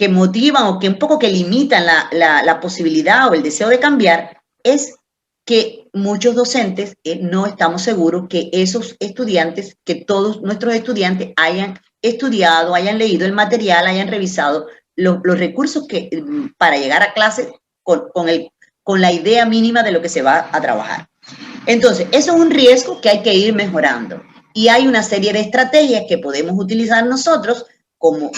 motivan o que un poco que limitan la posibilidad o el deseo de cambiar, es que muchos docentes no estamos seguros que esos estudiantes, que todos nuestros estudiantes hayan estudiado, hayan leído el material, hayan revisado los recursos para llegar a clase con la idea mínima de lo que se va a trabajar. Entonces, eso es un riesgo que hay que ir mejorando. Y hay una serie de estrategias que podemos utilizar nosotros con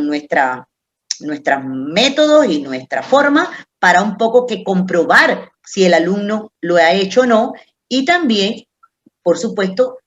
nuestros métodos y nuestra forma para un poco que comprobar si el alumno lo ha hecho o no, y también, por supuesto,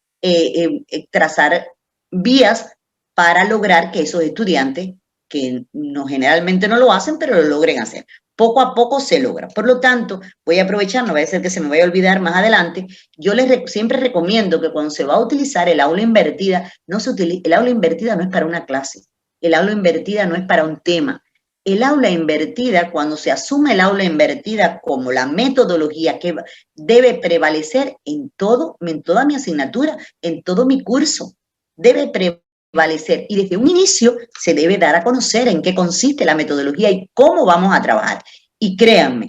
trazar vías para lograr que esos estudiantes, que generalmente no lo hacen, pero lo logren hacer. Poco a poco se logra. Por lo tanto, voy a aprovechar, no vaya a ser que se me vaya a olvidar más adelante, yo siempre recomiendo que cuando se va a utilizar el aula invertida, el aula invertida no es para una clase, el aula invertida no es para un tema. el aula invertida, cuando se asume el aula invertida como la metodología que debe prevalecer en toda mi asignatura, en todo mi curso, debe prevalecer y desde un inicio se debe dar a conocer en qué consiste la metodología y cómo vamos a trabajar. Y créanme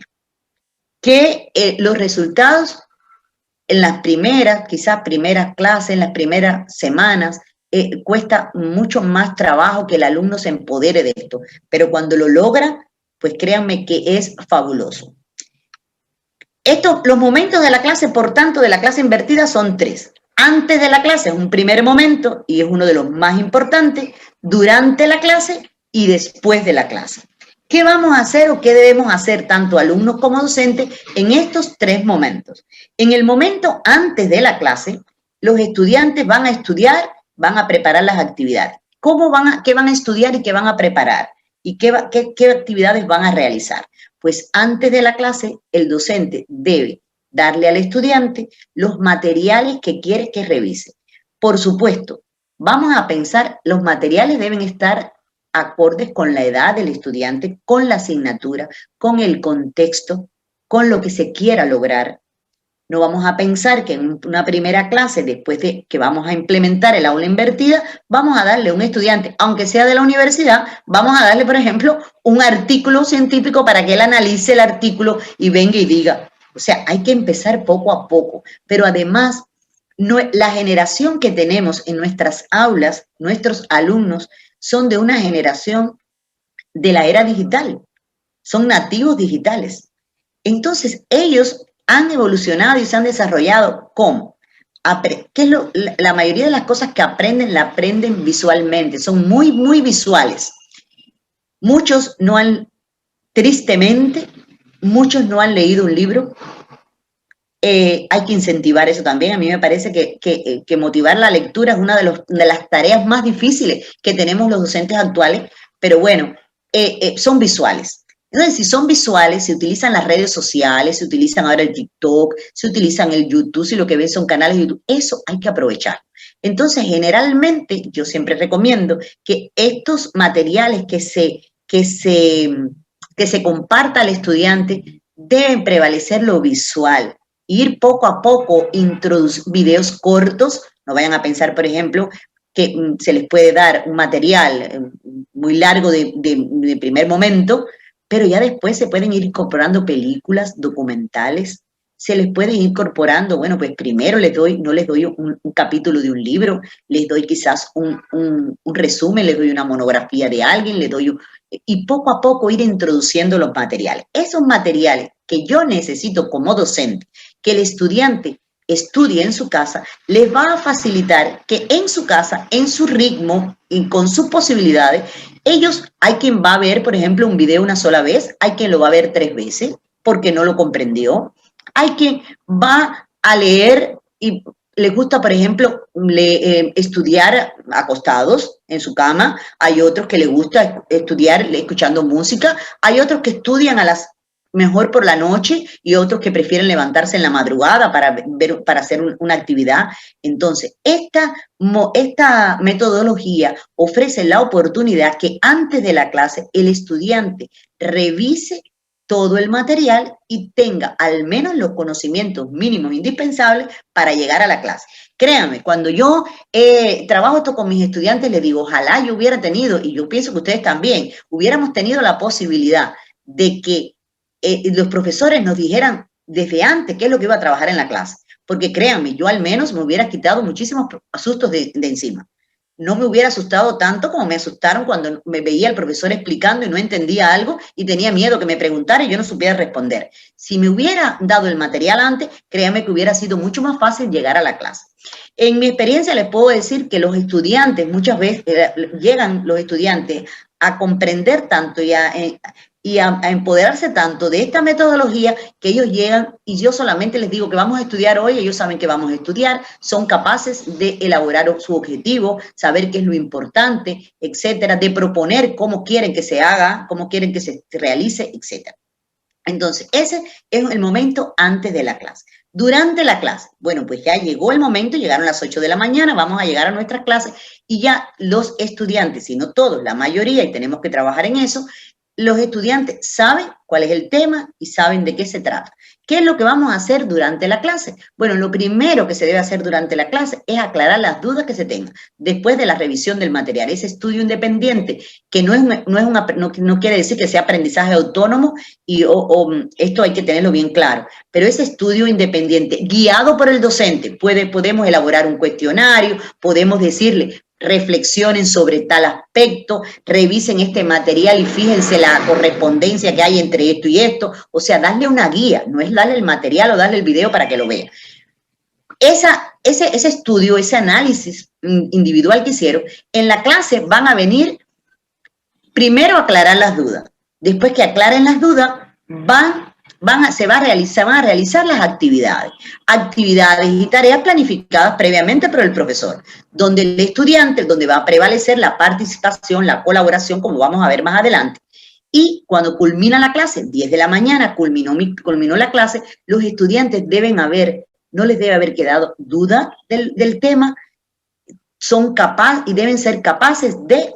que los resultados en las primeras, quizás primeras clases, en las primeras semanas, cuesta mucho más trabajo que el alumno se empodere de esto, pero cuando lo logra, pues créanme que es fabuloso. Los momentos de la clase, por tanto, de la clase invertida son 3. Antes de la clase es un primer momento y es uno de los más importantes, durante la clase y después de la clase. ¿Qué vamos a hacer o qué debemos hacer tanto alumnos como docentes en estos 3 momentos? En el momento antes de la clase, los estudiantes van a estudiar, van a preparar las actividades. ¿Qué van a estudiar y qué van a preparar? ¿Y qué actividades van a realizar? Pues antes de la clase, el docente debe darle al estudiante los materiales que quiere que revise. Por supuesto, vamos a pensar, los materiales deben estar acordes con la edad del estudiante, con la asignatura, con el contexto, con lo que se quiera lograr. No vamos a pensar que en una primera clase, después de que vamos a implementar el aula invertida, vamos a darle a un estudiante, aunque sea de la universidad, vamos a darle, por ejemplo, un artículo científico para que él analice el artículo y venga y diga. O sea, hay que empezar poco a poco, pero además, la generación que tenemos en nuestras aulas, nuestros alumnos, son de una generación de la era digital, son nativos digitales. Entonces, ellos han evolucionado y se han desarrollado ¿cómo? La mayoría de las cosas que aprenden, la aprenden visualmente, son muy, muy visuales. Muchos no han, tristemente, muchos no han leído un libro. Hay que incentivar eso también. A mí me parece que motivar la lectura es una de las tareas más difíciles que tenemos los docentes actuales, pero bueno, son visuales. Entonces, si son visuales, se utilizan las redes sociales, se utilizan ahora el TikTok, se utilizan el YouTube, si lo que ven son canales de YouTube, eso hay que aprovechar. Entonces, generalmente, yo siempre recomiendo que estos materiales que se comparta al estudiante deben prevalecer lo visual, ir poco a poco, introducir videos cortos, no vayan a pensar, por ejemplo, que se les puede dar un material muy largo de primer momento, pero ya después se pueden ir incorporando películas, documentales, se les puede ir incorporando, bueno, pues primero no les doy un capítulo de un libro, les doy quizás un resumen, les doy una monografía de alguien, y poco a poco ir introduciendo los materiales. Esos materiales que yo necesito como docente, que el estudiante estudie en su casa, les va a facilitar que en su casa, en su ritmo y con sus posibilidades, hay quien va a ver, por ejemplo, un video una sola vez, hay quien lo va a ver 3 veces porque no lo comprendió, hay quien va a leer y le gusta, por ejemplo, estudiar acostados en su cama, hay otros que les gusta estudiar escuchando música, hay otros que estudian mejor por la noche y otros que prefieren levantarse en la madrugada para hacer una actividad. Entonces, esta metodología ofrece la oportunidad que antes de la clase el estudiante revise todo el material y tenga al menos los conocimientos mínimos indispensables para llegar a la clase. Créanme, cuando yo trabajo esto con mis estudiantes, les digo, ojalá yo hubiera tenido, y yo pienso que ustedes también, hubiéramos tenido la posibilidad de que los profesores nos dijeran desde antes qué es lo que iba a trabajar en la clase. Porque créanme, yo al menos me hubiera quitado muchísimos sustos de encima. No me hubiera asustado tanto como me asustaron cuando me veía el profesor explicando y no entendía algo y tenía miedo que me preguntara y yo no supiera responder. Si me hubiera dado el material antes, créanme que hubiera sido mucho más fácil llegar a la clase. En mi experiencia les puedo decir que los estudiantes, muchas veces llegan los estudiantes a comprender tanto y a empoderarse tanto de esta metodología que ellos llegan y yo solamente les digo que vamos a estudiar hoy, ellos saben que vamos a estudiar, son capaces de elaborar su objetivo, saber qué es lo importante, etcétera, de proponer cómo quieren que se haga, cómo quieren que se realice, etcétera. Entonces, ese es el momento antes de la clase. Durante la clase, bueno, pues ya llegó el momento, llegaron las 8 de la mañana, vamos a llegar a nuestras clases y ya los estudiantes, si no todos, la mayoría, y tenemos que trabajar en eso, los estudiantes saben cuál es el tema y saben de qué se trata. ¿Qué es lo que vamos a hacer durante la clase? Bueno, lo primero que se debe hacer durante la clase es aclarar las dudas que se tengan después de la revisión del material. Ese estudio independiente, que no quiere decir que sea aprendizaje autónomo, esto hay que tenerlo bien claro, pero ese estudio independiente, guiado por el docente, podemos elaborar un cuestionario, podemos decirle, reflexionen sobre tal aspecto, revisen este material y fíjense la correspondencia que hay entre esto y esto. O sea, darle una guía, no es darle el material o darle el video para que lo vea. Ese estudio, ese análisis individual que hicieron, en la clase van a venir primero a aclarar las dudas. Después que aclaren las dudas, se van a realizar las actividades y tareas planificadas previamente por el profesor, donde el estudiante, donde va a prevalecer la participación, la colaboración, como vamos a ver más adelante. Y cuando culmina la clase, 10 de la mañana, culminó la clase, los estudiantes no les debe haber quedado duda del tema, y deben ser capaces de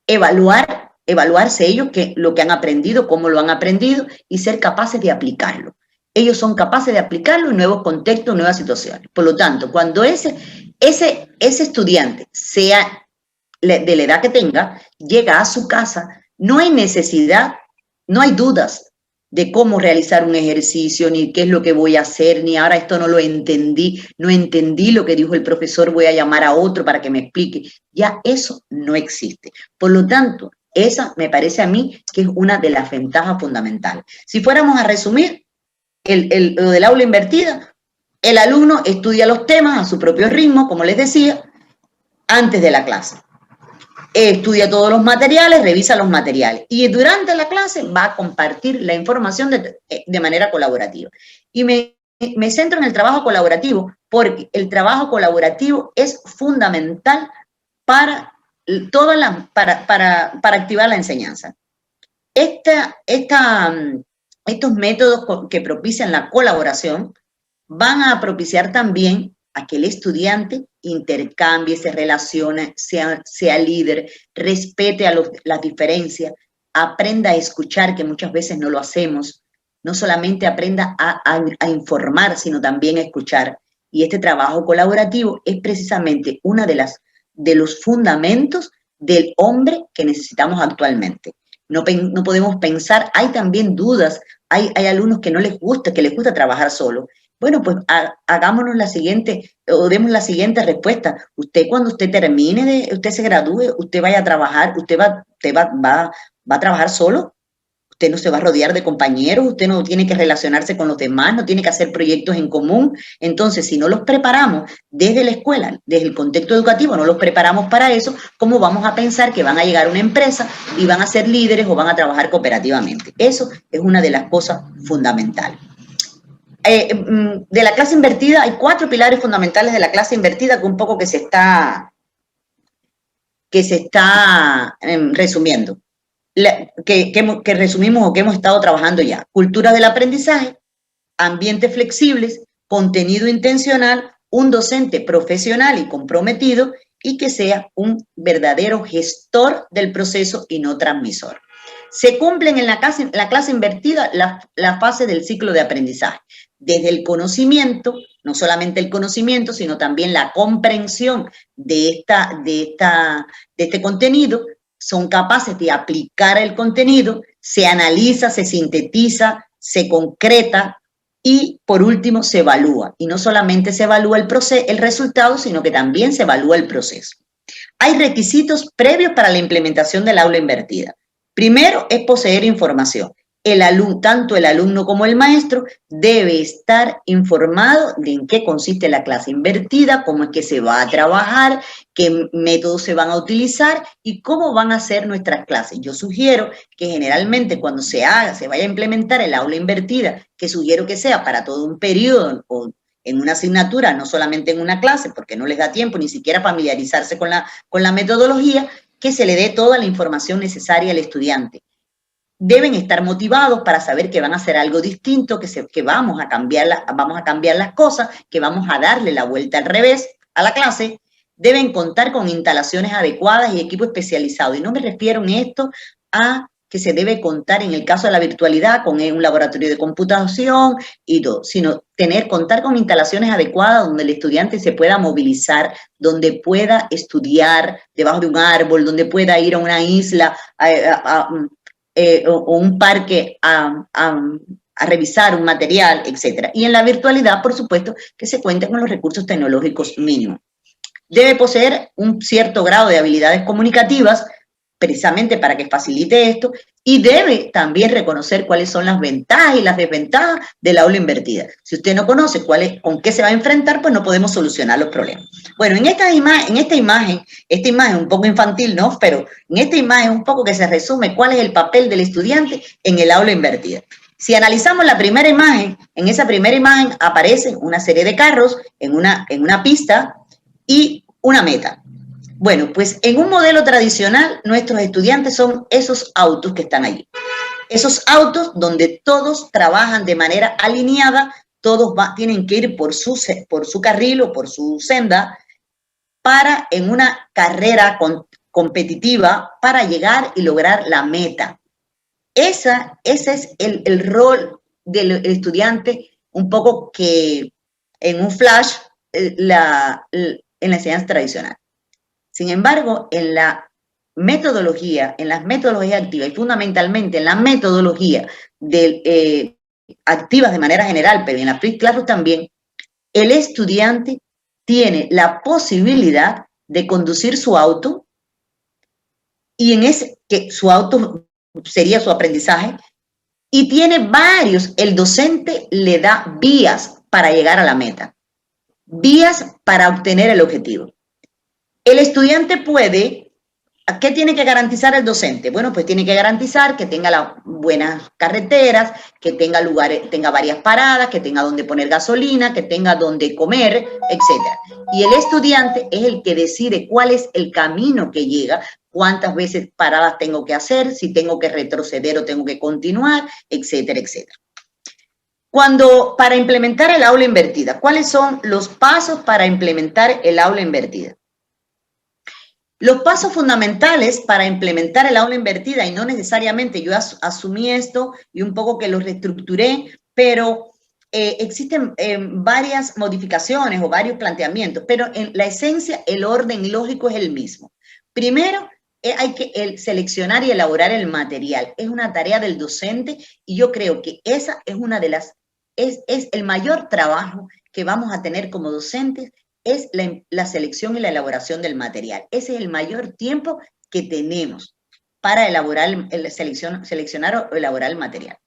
evaluarse ellos lo que han aprendido, cómo lo han aprendido y ser capaces de aplicarlo. Ellos son capaces de aplicarlo en nuevos contextos, nuevas situaciones. Por lo tanto, cuando ese estudiante, sea de la edad que tenga, llega a su casa, no hay necesidad, no hay dudas de cómo realizar un ejercicio, ni qué es lo que voy a hacer, ni ahora esto no lo entendí, no entendí lo que dijo el profesor, voy a llamar a otro para que me explique. Ya eso no existe. Por lo tanto, esa me parece a mí que es una de las ventajas fundamentales. Si fuéramos a resumir lo del aula invertida, el alumno estudia los temas a su propio ritmo, como les decía, antes de la clase. Estudia todos los materiales, revisa los materiales y durante la clase va a compartir la información de manera colaborativa. Y me centro en el trabajo colaborativo porque el trabajo colaborativo es fundamental para activar la enseñanza. Estos métodos que propician la colaboración van a propiciar también a que el estudiante intercambie, se relacione, sea líder, respete las diferencias, aprenda a escuchar, que muchas veces no lo hacemos, no solamente aprenda a informar, sino también a escuchar. Y este trabajo colaborativo es precisamente uno de los fundamentos del hombre que necesitamos actualmente. No podemos pensar, hay también dudas, hay alumnos que no les gusta, que les gusta trabajar solo. Bueno, pues hagámonos demos la siguiente respuesta. Usted, cuando usted termine, usted se gradúe, usted vaya a trabajar, usted va a trabajar solo. Usted no se va a rodear de compañeros, usted no tiene que relacionarse con los demás, no tiene que hacer proyectos en común. Entonces, si no los preparamos desde la escuela, desde el contexto educativo, no los preparamos para eso, ¿cómo vamos a pensar que van a llegar a una empresa y van a ser líderes o van a trabajar cooperativamente? Eso es una de las cosas fundamentales. De la clase invertida, hay 4 pilares fundamentales de la clase invertida que un poco que se está resumiendo. Que resumimos o que hemos estado trabajando ya. Cultura del aprendizaje, ambientes flexibles, contenido intencional, un docente profesional y comprometido y que sea un verdadero gestor del proceso y no transmisor. Se cumplen en la clase invertida la fase del ciclo de aprendizaje, desde el conocimiento, no solamente el conocimiento, sino también la comprensión de este contenido. Son capaces de aplicar el contenido, se analiza, se sintetiza, se concreta y, por último, se evalúa. Y no solamente se evalúa el resultado, sino que también se evalúa el proceso. Hay requisitos previos para la implementación del aula invertida. Primero es poseer información. Tanto el alumno como el maestro debe estar informado de en qué consiste la clase invertida, cómo es que se va a trabajar, qué métodos se van a utilizar y cómo van a ser nuestras clases. Yo sugiero que generalmente cuando se vaya a implementar el aula invertida, que sugiero que sea para todo un periodo o en una asignatura, no solamente en una clase, porque no les da tiempo ni siquiera familiarizarse con la metodología, que se le dé toda la información necesaria al estudiante. Deben estar motivados para saber que van a hacer algo distinto, que vamos a cambiar las cosas, que vamos a darle la vuelta al revés a la clase. Deben contar con instalaciones adecuadas y equipo especializado. Y no me refiero en esto a que se debe contar en el caso de la virtualidad con un laboratorio de computación y todo, sino contar con instalaciones adecuadas donde el estudiante se pueda movilizar, donde pueda estudiar debajo de un árbol, donde pueda ir a una isla o un parque a revisar un material, etc. Y en la virtualidad, por supuesto, que se cuente con los recursos tecnológicos mínimos. Debe poseer un cierto grado de habilidades comunicativas, precisamente para que facilite esto, y debe también reconocer cuáles son las ventajas y las desventajas del aula invertida. Si usted no conoce con qué se va a enfrentar, pues no podemos solucionar los problemas. Bueno, en esta imagen un poco infantil, ¿no? Pero en esta imagen un poco que se resume cuál es el papel del estudiante en el aula invertida. Si analizamos la primera imagen, en esa primera imagen aparecen una serie de carros en una pista y una meta. Bueno, pues en un modelo tradicional, nuestros estudiantes son esos autos que están allí. Esos autos donde todos trabajan de manera alineada, todos tienen que ir por su carril o por su senda para en una carrera competitiva para llegar y lograr la meta. Ese es el rol del estudiante, un poco que en un flash en la enseñanza tradicional. Sin embargo, en las metodologías activas y fundamentalmente en la metodología activas de manera general, pero en la Flipped Classroom también, el estudiante tiene la posibilidad de conducir su auto y que su auto sería su aprendizaje, y tiene el docente le da vías para llegar a la meta, vías para obtener el objetivo. El estudiante ¿qué tiene que garantizar el docente? Bueno, pues tiene que garantizar que tenga las buenas carreteras, que tenga varias paradas, que tenga donde poner gasolina, que tenga donde comer, etc. Y el estudiante es el que decide cuál es el camino que llega, cuántas veces paradas tengo que hacer, si tengo que retroceder o tengo que continuar, etcétera, etcétera. Para implementar el aula invertida, ¿cuáles son los pasos para implementar el aula invertida? Los pasos fundamentales para implementar el aula invertida, y no necesariamente yo asumí esto y un poco que lo reestructuré, pero existen varias modificaciones o varios planteamientos, pero en la esencia el orden lógico es el mismo. Primero, hay que seleccionar y elaborar el material. Es una tarea del docente y yo creo que esa es es el mayor trabajo que vamos a tener como docentes, es la selección y la elaboración del material. Ese es el mayor tiempo que tenemos para seleccionar o elaborar el material.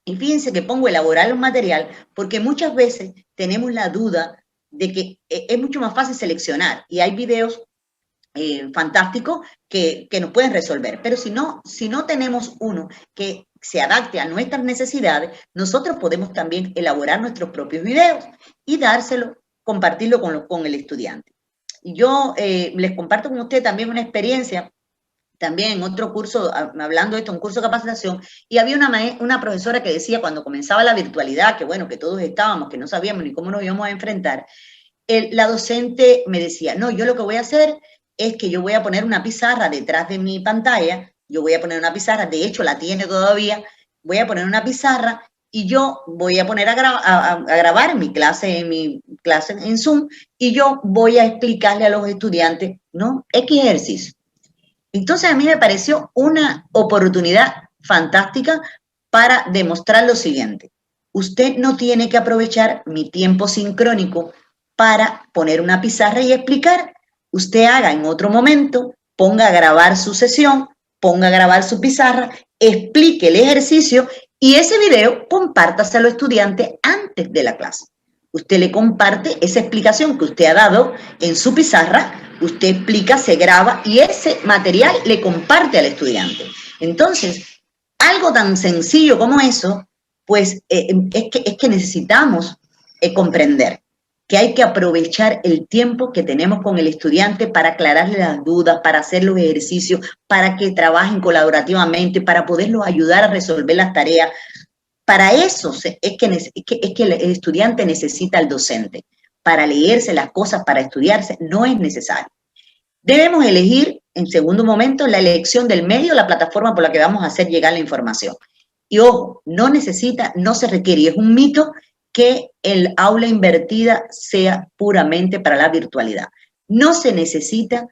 Y fíjense que pongo elaborar el material porque muchas veces tenemos la duda de que es mucho más fácil seleccionar y hay videos fantásticos que nos pueden resolver. Pero si no tenemos uno que se adapte a nuestras necesidades, nosotros podemos también elaborar nuestros propios videos y compartirlo con el estudiante. Yo les comparto con ustedes también una experiencia, también en otro curso, hablando de esto, un curso de capacitación, y había una profesora que decía cuando comenzaba la virtualidad, que bueno, que todos estábamos, que no sabíamos ni cómo nos íbamos a enfrentar, la docente me decía, no, yo lo que voy a hacer es que yo voy a poner una pizarra detrás de mi pantalla, yo voy a poner una pizarra, de hecho la tiene todavía, voy a poner una pizarra y yo voy a poner a grabar mi clase en Zoom y yo voy a explicarle a los estudiantes, ¿no? X ejercicio. Entonces a mí me pareció una oportunidad fantástica para demostrar lo siguiente. Usted no tiene que aprovechar mi tiempo sincrónico para poner una pizarra y explicar. Usted haga en otro momento, ponga a grabar su sesión, ponga a grabar su pizarra, explique el ejercicio y ese video compártase a los estudiantes antes de la clase. Usted le comparte esa explicación que usted ha dado en su pizarra, usted explica, se graba y ese material le comparte al estudiante. Entonces, algo tan sencillo como eso, pues es que necesitamos comprender que hay que aprovechar el tiempo que tenemos con el estudiante para aclararle las dudas, para hacer los ejercicios, para que trabajen colaborativamente, para poderlos ayudar a resolver las tareas. Para eso es que el estudiante necesita al docente. Para leerse las cosas, para estudiarse, no es necesario. Debemos elegir en segundo momento, la elección del medio, la plataforma por la que vamos a hacer llegar la información. Y ojo, no se requiere, y es un mito que el aula invertida sea puramente para la virtualidad. No se necesita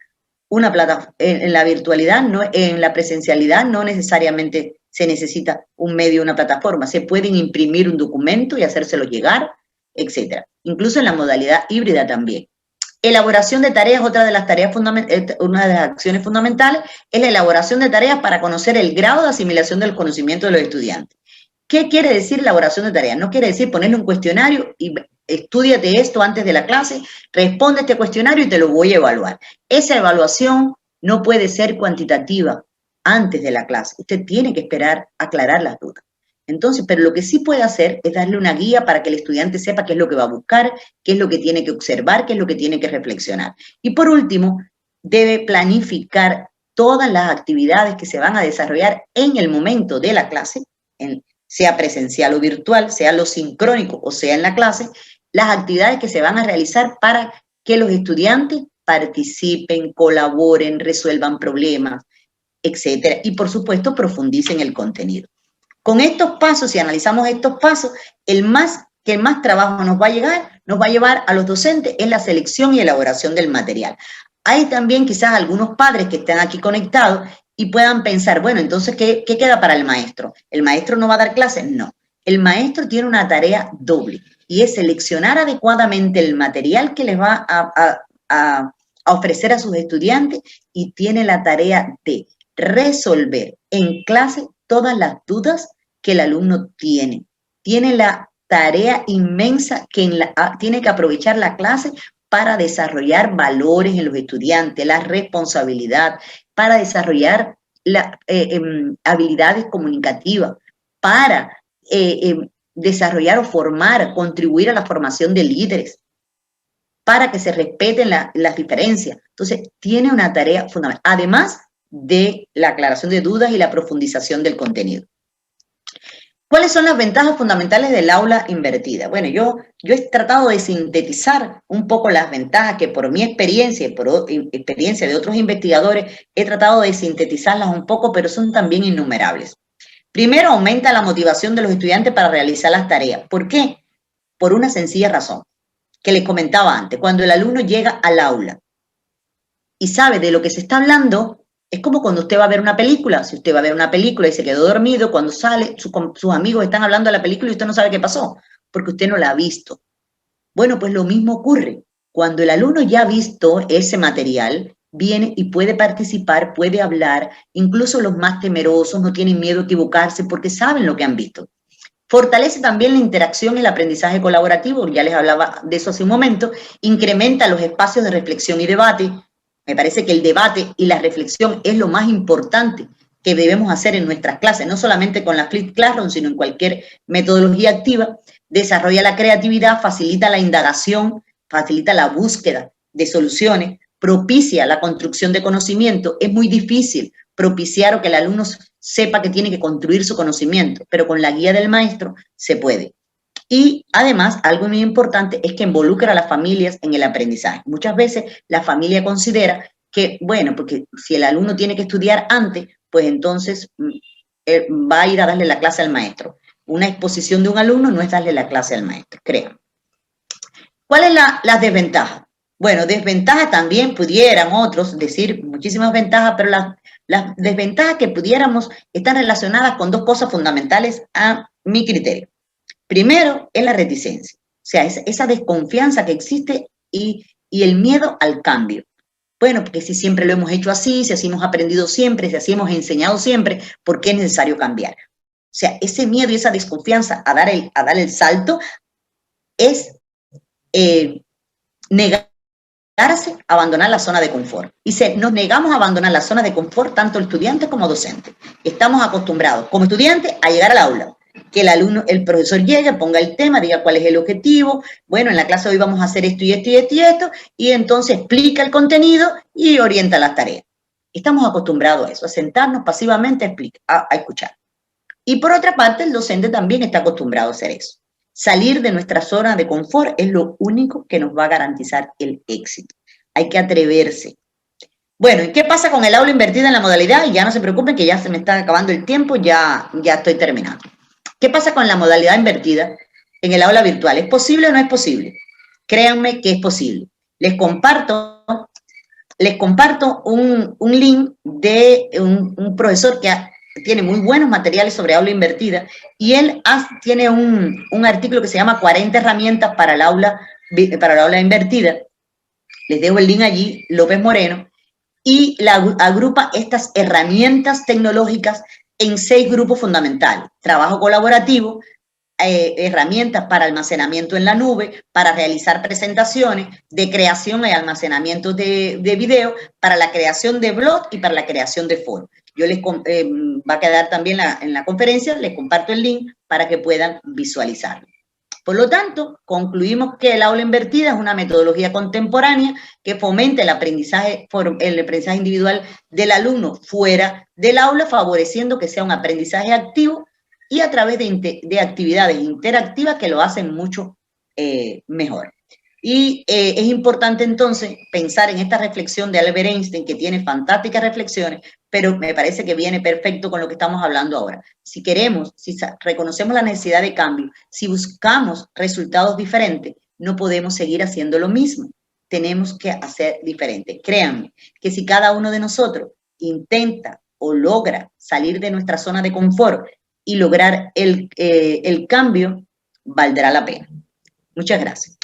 una plataforma, en la virtualidad, no, en la presencialidad no necesariamente se necesita un medio, una plataforma. Se pueden imprimir un documento y hacérselo llegar, etcétera. Incluso en la modalidad híbrida también. Elaboración de tareas, otra de las tareas fundamentales, una de las acciones fundamentales es la elaboración de tareas para conocer el grado de asimilación del conocimiento de los estudiantes. ¿Qué quiere decir elaboración de tareas? No quiere decir ponerle un cuestionario y estúdiate esto antes de la clase, responde este cuestionario y te lo voy a evaluar. Esa evaluación no puede ser cuantitativa antes de la clase. Usted tiene que esperar a aclarar las dudas. Entonces, pero lo que sí puede hacer es darle una guía para que el estudiante sepa qué es lo que va a buscar, qué es lo que tiene que observar, qué es lo que tiene que reflexionar. Y por último, debe planificar todas las actividades que se van a desarrollar en el momento de la clase, sea presencial o virtual, sea lo sincrónico o sea en la clase, las actividades que se van a realizar para que los estudiantes participen, colaboren, resuelvan problemas, etcétera. Y por supuesto, profundicen el contenido. Con estos pasos, si analizamos estos pasos, que más trabajo nos va a llevar a los docentes es la selección y elaboración del material. Hay también quizás algunos padres que están aquí conectados y puedan pensar, bueno, entonces, ¿qué queda para el maestro? ¿El maestro no va a dar clases? No. El maestro tiene una tarea doble y es seleccionar adecuadamente el material que les va a ofrecer a sus estudiantes y tiene la tarea de resolver en clase todas las dudas que el alumno tiene. Tiene la tarea inmensa que tiene que aprovechar la clase para desarrollar valores en los estudiantes, la responsabilidad, para desarrollar habilidades comunicativas, para desarrollar o formar, contribuir a la formación de líderes, para que se respeten las diferencias. Entonces, tiene una tarea fundamental, además de la aclaración de dudas y la profundización del contenido. ¿Cuáles son las ventajas fundamentales del aula invertida? Bueno, yo he tratado de sintetizar un poco las ventajas que por mi experiencia y por experiencia de otros investigadores he tratado de sintetizarlas un poco, pero son también innumerables. Primero, aumenta la motivación de los estudiantes para realizar las tareas. ¿Por qué? Por una sencilla razón, que les comentaba antes. Cuando el alumno llega al aula y sabe de lo que se está hablando, es como cuando usted va a ver una película. Si usted va a ver una película y se quedó dormido, cuando sale, sus amigos están hablando de la película y usted no sabe qué pasó, porque usted no la ha visto. Bueno, pues lo mismo ocurre. Cuando el alumno ya ha visto ese material, viene y puede participar, puede hablar, incluso los más temerosos no tienen miedo a equivocarse porque saben lo que han visto. Fortalece también la interacción y el aprendizaje colaborativo, ya les hablaba de eso hace un momento, incrementa los espacios de reflexión y debate. Me parece que el debate y la reflexión es lo más importante que debemos hacer en nuestras clases, no solamente con la Flipped Classroom, sino en cualquier metodología activa. Desarrolla la creatividad, facilita la indagación, facilita la búsqueda de soluciones, propicia la construcción de conocimiento. Es muy difícil propiciar o que el alumno sepa que tiene que construir su conocimiento, pero con la guía del maestro se puede. Y además, algo muy importante es que involucra a las familias en el aprendizaje. Muchas veces la familia considera que, bueno, porque si el alumno tiene que estudiar antes, pues entonces va a ir a darle la clase al maestro. Una exposición de un alumno no es darle la clase al maestro, crean. ¿Cuál es la desventaja? Bueno, desventajas también pudieran otros decir muchísimas ventajas, pero las desventajas que pudiéramos están relacionadas con dos cosas fundamentales a mi criterio. Primero es la reticencia, o sea, esa desconfianza que existe y el miedo al cambio. Bueno, porque si siempre lo hemos hecho así, si así hemos aprendido siempre, si así hemos enseñado siempre, ¿por qué es necesario cambiar? O sea, ese miedo y esa desconfianza a dar el salto es negarse a abandonar la zona de confort. Y nos negamos a abandonar la zona de confort tanto estudiante como docente. Estamos acostumbrados como estudiantes a llegar al aula, que el profesor llegue, ponga el tema, diga cuál es el objetivo, bueno, en la clase de hoy vamos a hacer esto y esto y esto y esto, y entonces explica el contenido y orienta las tareas. Estamos acostumbrados a eso, a sentarnos pasivamente a escuchar. Y por otra parte, el docente también está acostumbrado a hacer eso. Salir de nuestra zona de confort es lo único que nos va a garantizar el éxito. Hay que atreverse. Bueno, ¿y qué pasa con el aula invertida en la modalidad? Y ya no se preocupen que ya se me está acabando el tiempo, ya estoy terminando. ¿Qué pasa con la modalidad invertida en el aula virtual? ¿Es posible o no es posible? Créanme que es posible. Les comparto un link de un profesor que tiene muy buenos materiales sobre aula invertida y él tiene un artículo que se llama 40 herramientas para el aula invertida. Les dejo el link allí, López Moreno, y agrupa estas herramientas tecnológicas en 6 grupos fundamentales. Trabajo colaborativo, herramientas para almacenamiento en la nube, para realizar presentaciones, de creación y almacenamiento de video, para la creación de blog y para la creación de foros. Yo les va a quedar también en la conferencia, les comparto el link para que puedan visualizarlo. Por lo tanto, concluimos que el aula invertida es una metodología contemporánea que fomenta el aprendizaje individual del alumno fuera del aula, favoreciendo que sea un aprendizaje activo y a través de actividades interactivas que lo hacen mucho mejor. Y es importante entonces pensar en esta reflexión de Albert Einstein, que tiene fantásticas reflexiones, pero me parece que viene perfecto con lo que estamos hablando ahora. Si reconocemos la necesidad de cambio, si buscamos resultados diferentes, no podemos seguir haciendo lo mismo. Tenemos que hacer diferente. Créanme que si cada uno de nosotros intenta o logra salir de nuestra zona de confort y lograr el cambio, valdrá la pena. Muchas gracias.